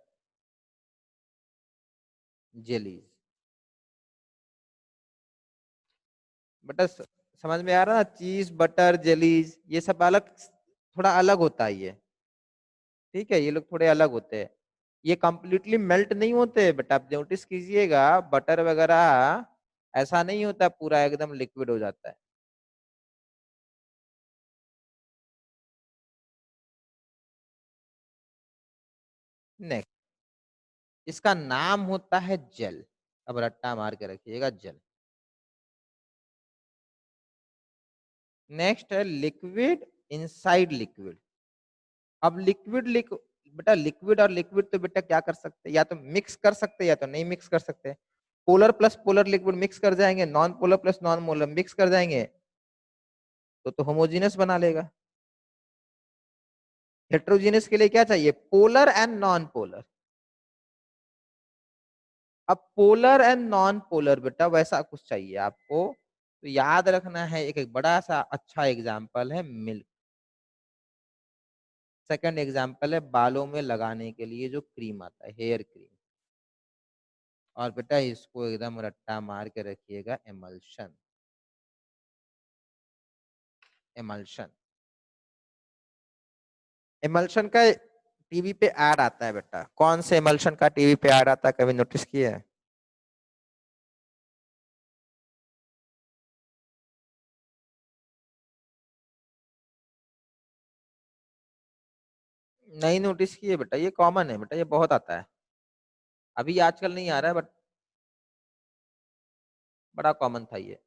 जेलीज। बेटा समझ में आ रहा है ना, चीज बटर जेलीज ये सब अलग, थोड़ा अलग होता है ये, ठीक है, ये लोग थोड़े अलग होते हैं। ये कंप्लीटली मेल्ट नहीं होते, बट आप नोटिस कीजिएगा बटर वगैरह ऐसा नहीं होता पूरा एकदम लिक्विड हो जाता है। नेक्स्ट, इसका नाम होता है जेल। अब रट्टा मार के रखिएगा, जेल। नेक्स्ट है लिक्विड इनसाइड लिक्विड। अब बेटा लिक्विड और लिक्विड तो बेटा क्या कर सकते हैं, या तो मिक्स कर सकते हैं या तो नहीं मिक्स कर सकते। Polar plus polar liquid mix कर जाएंगे, non polar plus non polar mix कर जाएंगे, तो होमोजीनियस बना लेगा। हेट्रोजीनियस के लिए क्या चाहिए, पोलर एंड नॉन पोलर। अब पोलर एंड नॉन पोलर बेटा वैसा कुछ चाहिए आपको, तो याद रखना है, एक बड़ा सा अच्छा एग्जाम्पल है मिल्क। सेकंड एग्जाम्पल है बालों में लगाने के लिए जो क्रीम आता है, हेयर क्रीम। और बेटा इसको एकदम रट्टा मार के रखिएगा, एमल्शन। एमल्शन, एमल्शन का टीवी पे ऐड आता है बेटा। कौन से एमल्शन का टीवी पे ऐड आता है, कभी नोटिस किया है? नहीं नोटिस किए बेटा, ये कॉमन है बेटा, ये बहुत आता है। अभी आजकल नहीं आ रहा है बट बड़ा कॉमन था ये।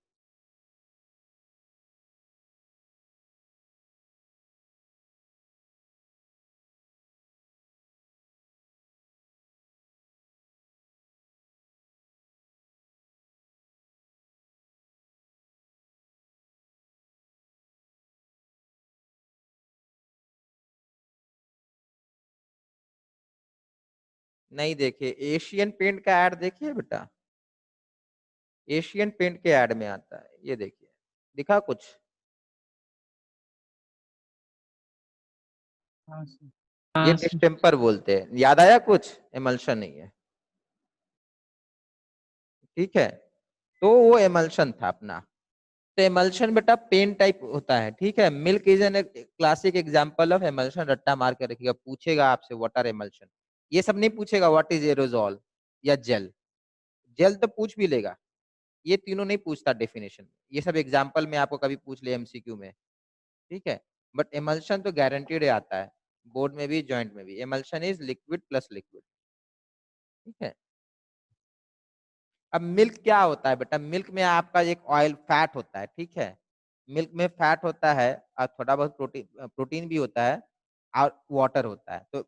नहीं देखे, एशियन पेंट का ऐड देखिए बेटा, एशियन पेंट के ऐड में आता है, ये देखिए, दिखा कुछ? हाँ सर। ये हाँ सर। डिस्टेम्पर बोलते हैं, याद आया कुछ? एमल्शन नहीं है, ठीक है, तो वो एमल्शन था अपना। तो एमल्शन बेटा पेन टाइप होता है, ठीक है। Milk is an classic example of emulsion. रट्टा मार के रखिएगा, पूछेगा आपसे व्हाट आर एमल्शन, ये सब नहीं पूछेगा व्हाट इज एरोजॉल या जेल। जेल तो पूछ भी लेगा, ये तीनों नहीं पूछता डेफिनेशन, ये सब एग्जाम्पल में आपको कभी पूछ ले एमसीक्यू में, ठीक है। बट एमल्शन तो गारंटीड आता है, बोर्ड में भी जॉइंट में भी। Emulsion is liquid plus liquid, ठीक है। अब मिल्क क्या होता है बेटा, मिल्क में आपका एक ऑयल फैट होता है, ठीक है। मिल्क में फैट होता है और थोड़ा बहुत प्रोटीन प्रोटीन भी होता है और वाटर होता है। तो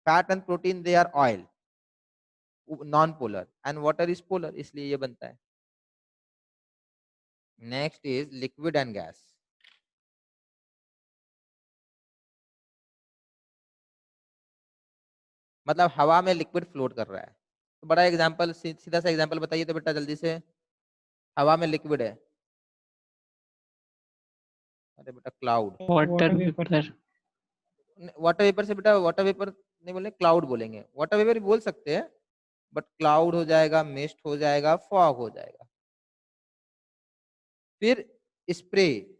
fat and protein they are oil, non polar, and water is polar, इसलिए ये बनता है। Next is liquid and gas. मतलब हवा में लिक्विड फ्लोट कर रहा है। तो बड़ा एग्जांपल, सीधा सा एग्जांपल बताइए तो बेटा जल्दी से। हवा में लिक्विड है, अरे बेटा cloud. Water water vapour. Vapour. Water vapour से बेटा, वाटर वेपर नहीं बोलेंगे, क्लाउड बोलेंगे। वाटर वेपर भी बोल सकते हैं, बट क्लाउड हो जाएगा, मिस्ट हो जाएगा, फॉग हो जाएगा। फिर स्प्रे,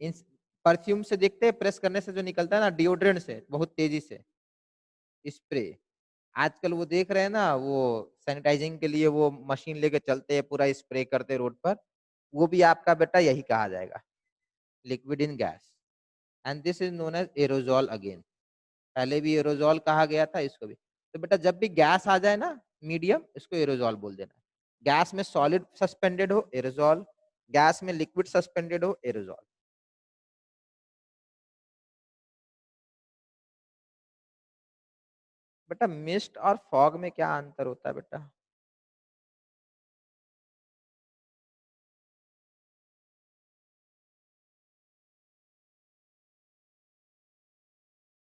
परफ्यूम से देखते हैं प्रेस करने से जो निकलता है ना, डिओड्रेंट से बहुत तेजी से स्प्रे। आजकल वो देख रहे हैं ना, वो सैनिटाइजिंग के लिए वो मशीन लेके चलते हैं, पूरा स्प्रे करते रोड पर। वो भी आपका बेटा यही कहा जाएगा, liquid in gas, and this is known as aerosol again. पहले भी एरोजॉल कहा गया था, इसको भी। तो बेटा जब भी गैस आ जाए ना मीडियम, इसको एरोजॉल बोल देना। गैस में सॉलिड सस्पेंडेड हो एरोजॉल, गैस में लिक्विड सस्पेंडेड हो एरोजॉल। बेटा मिस्ट और फॉग में क्या अंतर होता है बेटा?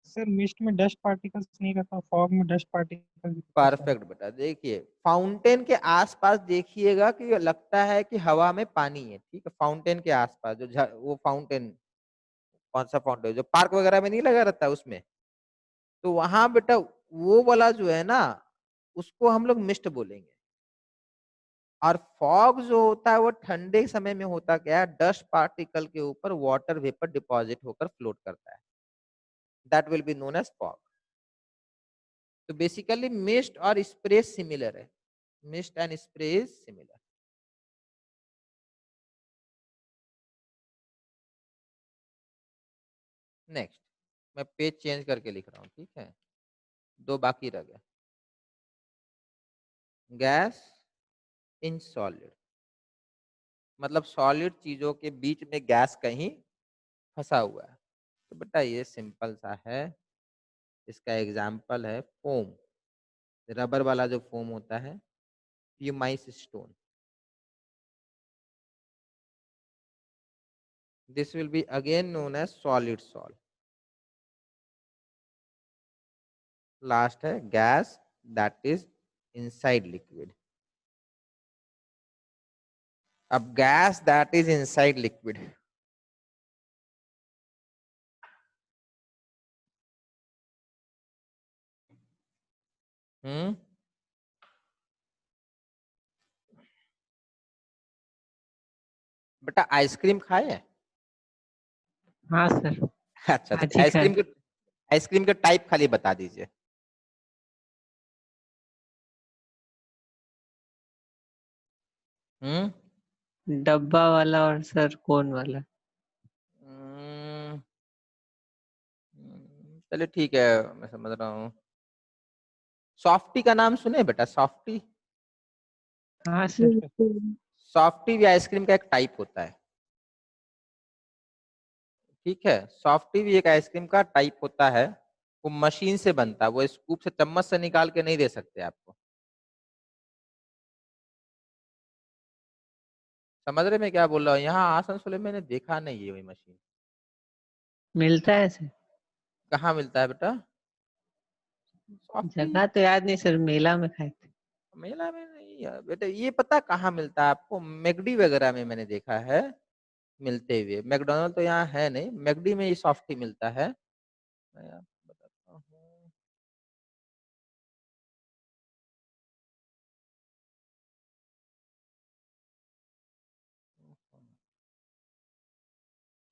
सर मिस्ट में डस्ट पार्टिकल्स नहीं रहता, फॉग में डस्ट पार्टिकल रहता है। परफेक्ट बेटा। देखिए फाउंटेन के आसपास देखिएगा कि लगता है कि हवा में पानी है, ठीक है। फाउंटेन के आसपास जो वो फाउंटेन, कौन सा फाउंटेन जो पार्क वगैरह में नहीं लगा रहता है उसमें, तो वहां बेटा वो वाला जो है ना, उसको हम लोग मिस्ट बोलेंगे। और फॉग जो होता है वो ठंडे समय में होता क्या है, डस्ट पार्टिकल के ऊपर वाटर वेपर डिपॉजिट होकर फ्लोट करता है, that will be known as fog. तो बेसिकली मिस्ट और स्प्रे सिमिलर है, mist and spray is similar. Next, मैं पेज चेंज करके लिख रहा हूँ, ठीक है। दो बाकी रह गए। गैस इन सॉलिड, मतलब सॉलिड चीजों के बीच में गैस कहीं फंसा हुआ है। तो बेटा ये सिंपल सा है, इसका एग्जाम्पल है फोम, रबर वाला जो फोम होता है, pumice stone. This will be again known as solid salt. Last है gas that is inside liquid. अब gas that is inside liquid, hmm, बेटा आइसक्रीम खाए हैं? हाँ सर, अच्छा तो आज ही खाए। आइसक्रीम के टाइप खाली बता दीजिए। हम्म, डब्बा वाला और सर कोन वाला। हम्म, चलिए ठीक है, मैं समझ रहा हूँ। सॉफ्टी का नाम सुने बेटा, सॉफ्टी? हाँ सर। सॉफ्टी भी आइसक्रीम का एक टाइप होता है, ठीक है। सॉफ्टी भी एक आइसक्रीम का टाइप होता है। वो मशीन से बनता है, वो स्कूप से चम्मच से निकाल के नहीं दे सकते आपको। समझ रहे मैं क्या बोल रहा हूँ? यहाँ आसनसोल में मैंने देखा नहीं है वही मशीन। मिलता है सर। कहाँ मिलता है बेटा सॉफ्टी? जगह तो याद नहीं सर, मेला में खाए थे। मेला में नहीं है बेटा, ये पता कहाँ मिलता है आपको, मैगडी वगैरह में मैंने देखा है मिलते हुए। मैकडोनल्ड तो यहाँ है नहीं, मैगडी में ये सॉफ्टी मिलता है। मैं आपको बताता हूँ।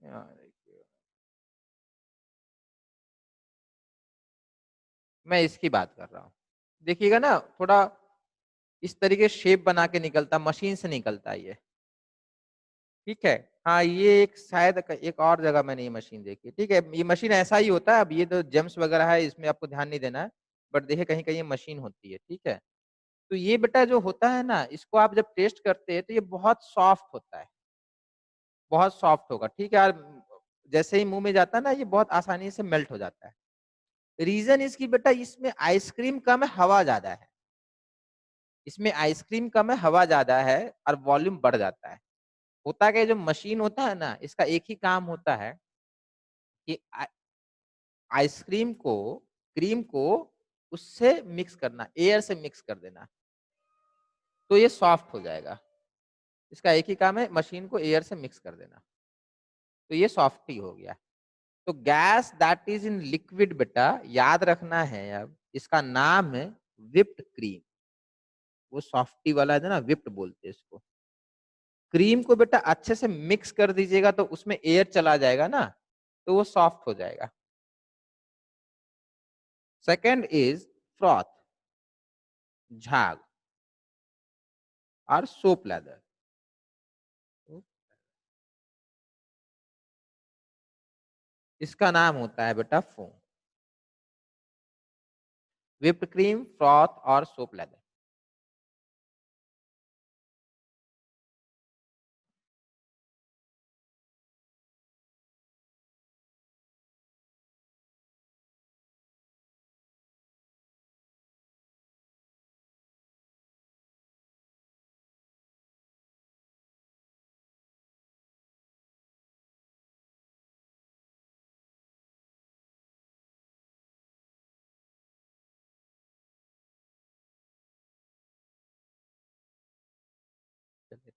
यहाँ देखिए, मैं इसकी बात कर रहा हूँ। देखिएगा ना, थोड़ा इस तरीके शेप बना के निकलता, मशीन से निकलता है ये, ठीक है। हाँ ये एक शायद एक और जगह मैंने ये मशीन देखी, ठीक है। ये मशीन ऐसा ही होता है। अब ये तो जेम्स वगैरह है, इसमें आपको ध्यान नहीं देना है, बट देखिए कहीं कहीं ये मशीन होती है, ठीक है। तो ये बेटा जो होता है ना, इसको आप जब टेस्ट करते हैं तो ये बहुत सॉफ्ट होता है, बहुत सॉफ्ट होगा, ठीक है। और जैसे ही मुंह में जाता है ना, ये बहुत आसानी से मेल्ट हो जाता है। रीजन इसकी बेटा, इसमें आइसक्रीम कम है, हवा ज्यादा है। इसमें आइसक्रीम कम है, हवा ज्यादा है, और वॉल्यूम बढ़ जाता है। होता क्या है, जो मशीन होता है ना, इसका एक ही काम होता है कि आइसक्रीम को, क्रीम को उससे मिक्स करना, एयर से मिक्स कर देना, तो ये सॉफ्ट हो जाएगा। इसका एक ही काम है, मशीन को एयर से मिक्स कर देना, तो ये सॉफ्ट ही हो गया। तो gas that is in liquid बेटा, याद रखना है। अब इसका नाम है विप्ड क्रीम। वो सॉफ्टी वाला है ना, विप्ड बोलते हैं इसको। क्रीम को बेटा अच्छे से मिक्स कर दीजिएगा तो उसमें एयर चला जाएगा ना, तो वो सॉफ्ट हो जाएगा। सेकंड इज फ्रॉथ, झाग और सोप लेदर। इसका नाम होता है बेटा फोम। whipped cream, froth और soap leather।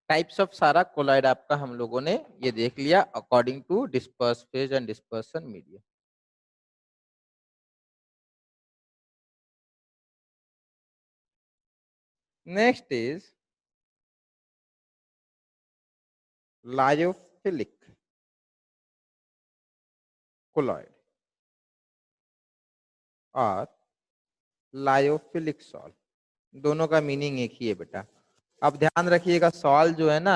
टाइप्स ऑफ सारा कोलॉइड आपका हम लोगों ने ये देख लिया according to disperse phase and dispersion medium. Next is lyophilic colloid और लायोफिलिक सॉल्ट, दोनों का मीनिंग एक ही है बेटा। अब ध्यान रखिएगा, सॉल्ट जो है ना,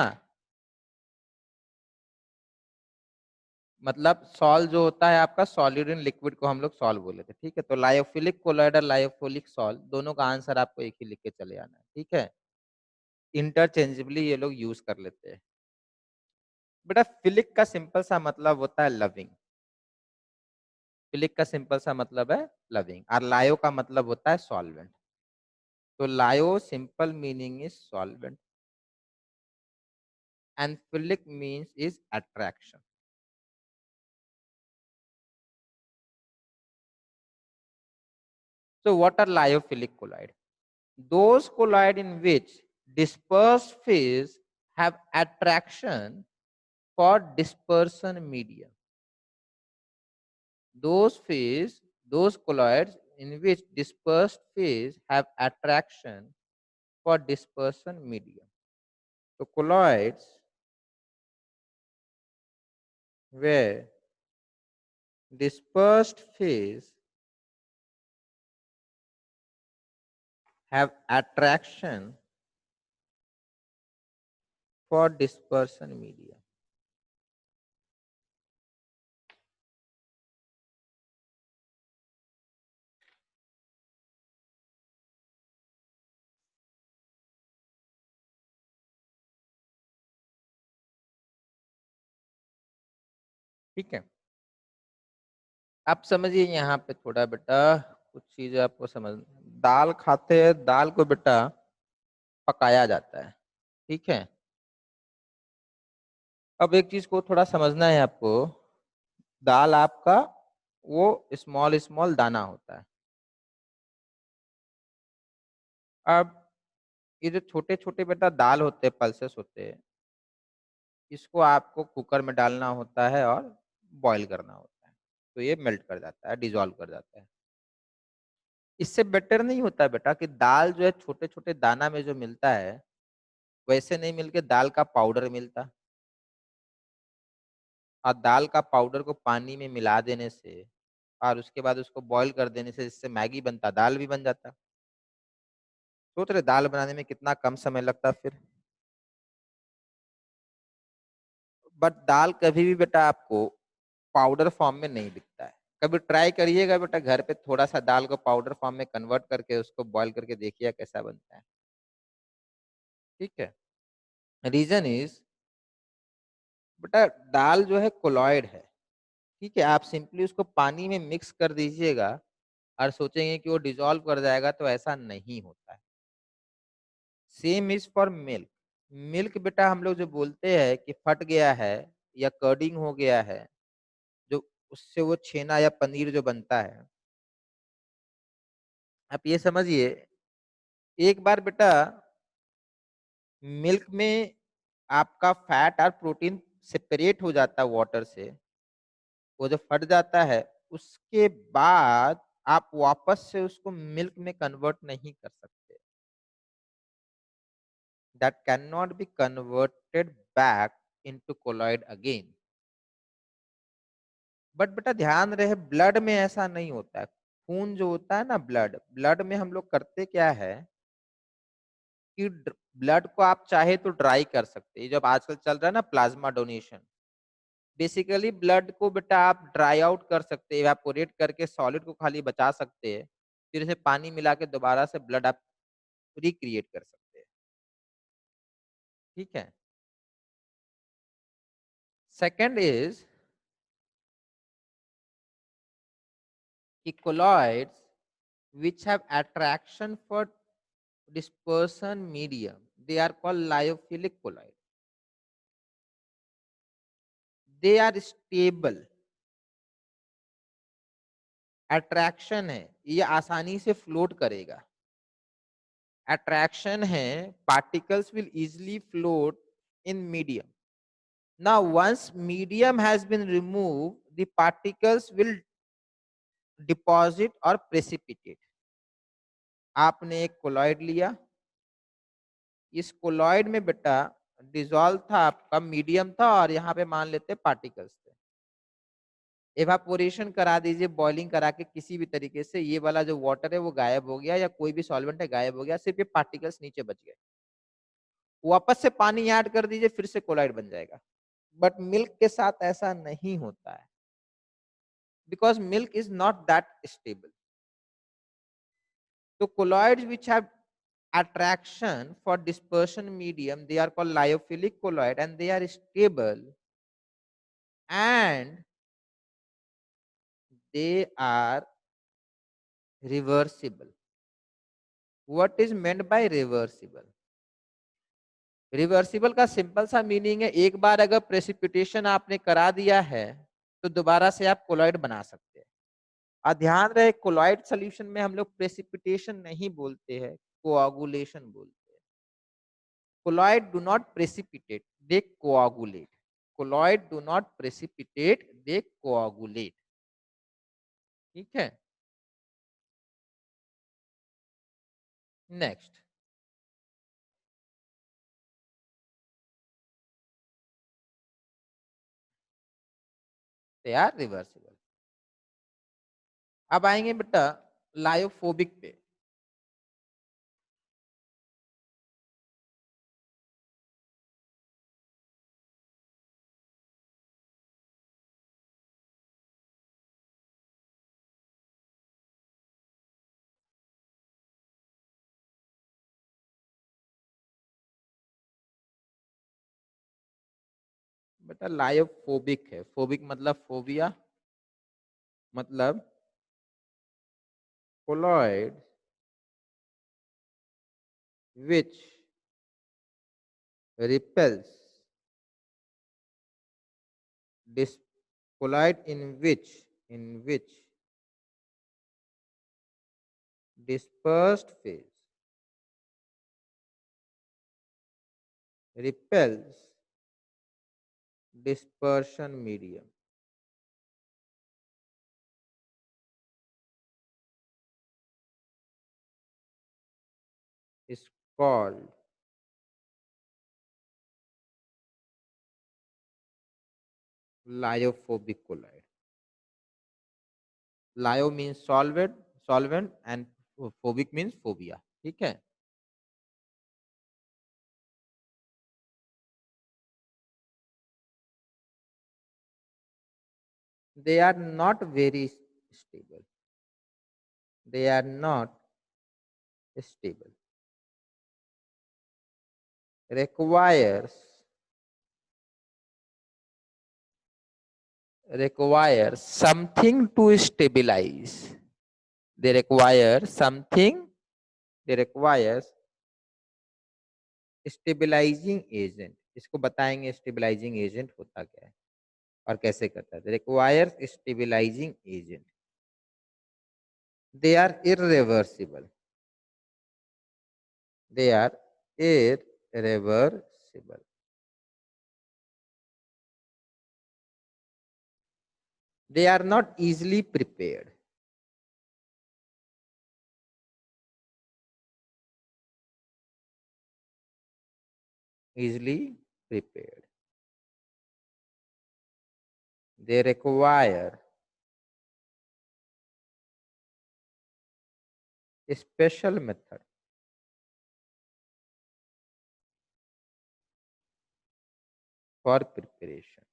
मतलब सॉल जो होता है आपका सॉलिड इन लिक्विड को हम लोग सॉल बोले थे, ठीक है। तो लायोफिलिक कोलॉइड और लायोफिलिक सॉल दोनों का आंसर आपको एक ही लिख के चले आना है, ठीक है। इंटरचेंजेबली ये लोग यूज कर लेते हैं बेटा। फिलिक का सिंपल सा मतलब होता है लविंग, फिलिक का सिंपल सा मतलब है लविंग, और लायो का मतलब होता है सॉल्वेंट। तो लायो simple meaning is solvent and philic means is attraction. So what are lyophilic colloid? Those colloid in which dispersed phase have attraction for dispersion medium. Those colloids in which dispersed phase have attraction for dispersion medium. So colloids where dispersed phase have attraction for dispersion medium. ठीक है। आप समझिए यहाँ पे थोड़ा बेटा कुछ चीजें आपको समझ, दाल खाते हैं, दाल को बेटा पकाया जाता है, ठीक है। अब एक चीज को थोड़ा समझना है आपको, दाल आपका वो स्मॉल स्मॉल दाना होता है। अब ये जो छोटे छोटे बेटा दाल होते हैं, पल्सेस होते हैं, इसको आपको कुकर में डालना होता है और बॉईल करना होता है, तो ये मेल्ट कर जाता है, डिजोल्व कर जाता है। इससे बेटर नहीं होता बेटा कि दाल जो है छोटे छोटे दाना में जो मिलता है वैसे नहीं मिलके दाल का पाउडर मिलता, और दाल का पाउडर को पानी में मिला देने से और उसके बाद उसको बॉईल कर देने से जिससे मैगी बनता, दाल भी बन जाता। सोच रहे दाल बनाने में कितना कम समय लगता फिर। बट दाल कभी भी बेटा आपको पाउडर फॉर्म में नहीं दिखता है। कभी ट्राई करिएगा बेटा घर पे, थोड़ा सा दाल को पाउडर फॉर्म में कन्वर्ट करके उसको बॉईल करके देखिए कैसा बनता है, ठीक है। रीजन इज बेटा दाल जो है कोलॉइड है, ठीक है। आप सिंपली उसको पानी में मिक्स कर दीजिएगा और सोचेंगे कि वो डिजोल्व कर जाएगा, तो ऐसा नहीं होता है। Same is for milk. Milk बेटा हम लोग जो बोलते हैं कि फट गया है या कर्डिंग हो गया है, जो उससे वो छेना या पनीर जो बनता है, आप ये समझिए एक बार बेटा मिल्क में आपका फैट और प्रोटीन सेपरेट हो जाता है वाटर से, वो जो फट जाता है उसके बाद आप वापस से उसको मिल्क में कन्वर्ट नहीं कर सकते। That can not be converted back into colloid again. But बेटा ध्यान रहे ब्लड में ऐसा नहीं होता है। खून जो होता है ना, ब्लड में हम लोग करते क्या है कि ब्लड को आप चाहे तो ड्राई कर सकते हैं। जब आजकल चल रहा है ना प्लाज्मा डोनेशन, बेसिकली ब्लड को बेटा आप ड्राई आउट कर सकते हैं, इवेपोरेट करके सॉलिड को खाली बचा सकते हैं, फिर इसे पानी मिला के दोबारा से ब्लड आप रिक्रिएट कर सकते हैं। ठीक है। सेकंड इज कि colloids which have attraction for dispersion medium, they are called lyophilic colloid. They are stable. Attraction है, ये आसानी से फ्लोट करेगा। अट्रैक्शन है, particles will easily float in medium. Now once medium has been remove, the particles will deposit और precipitate. आपने एक colloid लिया, इस कोलॉइड में बेटा डिजॉल्व था आपका, मीडियम था, और यहाँ पे मान लेते पार्टिकल्स थे। एवापोरेशन करा दीजिए, बॉइलिंग करा के किसी भी तरीके से, ये वाला जो वाटर है वो गायब हो गया, या कोई भी सॉल्वेंट है गायब हो गया, सिर्फ ये पार्टिकल्स नीचे बच गए। वापस से पानी ऐड कर दीजिए, फिर से कोलॉइड बन जाएगा। बट मिल्क के साथ ऐसा नहीं होता है, because milk is not that stable. तो colloids which have attraction for dispersion medium, they are called lyophilic colloid, and they are stable, and they are reversible. What is meant by reversible? Reversible का simple सा meaning है, एक बार अगर precipitation आपने करा दिया है तो दोबारा से आप कोलॉइड बना सकते हैं। और ध्यान रहे कोलॉइड सॉल्यूशन में हम लोग प्रेसिपिटेशन नहीं बोलते हैं, कोआगुलेशन बोलते हैं। Colloid do not precipitate, they coagulate. Colloid do not precipitate, they coagulate. ठीक है। Next, they are reversible. अब आएंगे बेटा लायोफोबिक पे। बेटा लायोफोबिक है, फोबिक मतलब फोबिया, मतलब colloid which repels, dis colloid in which dispersed phase repels dispersion medium is called lyophobic colloid. Lyo means solvent and phobic means phobia. ठीक है। They are not very stable. They are not stable. Requires something to stabilize. They require something. They requires stabilising agent. इसको बताएंगे stabilising agent होता क्या है और कैसे करता है। Requires stabilising agent. They are irreversible. They are irreversible. They are not easily prepared. Easily prepared. they require a special method for preparation.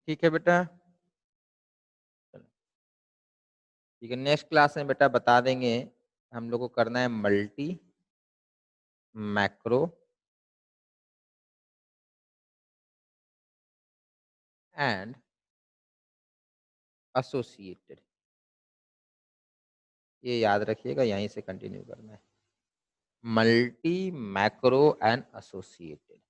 ठीक है बेटा, चलो ठीक है। नेक्स्ट क्लास में बेटा बता देंगे हम लोग को करना है मल्टी, मैक्रो एंड एसोसिएटेड। ये याद रखिएगा, यहीं से कंटिन्यू करना है, मल्टी, मैक्रो एंड एसोसिएटेड।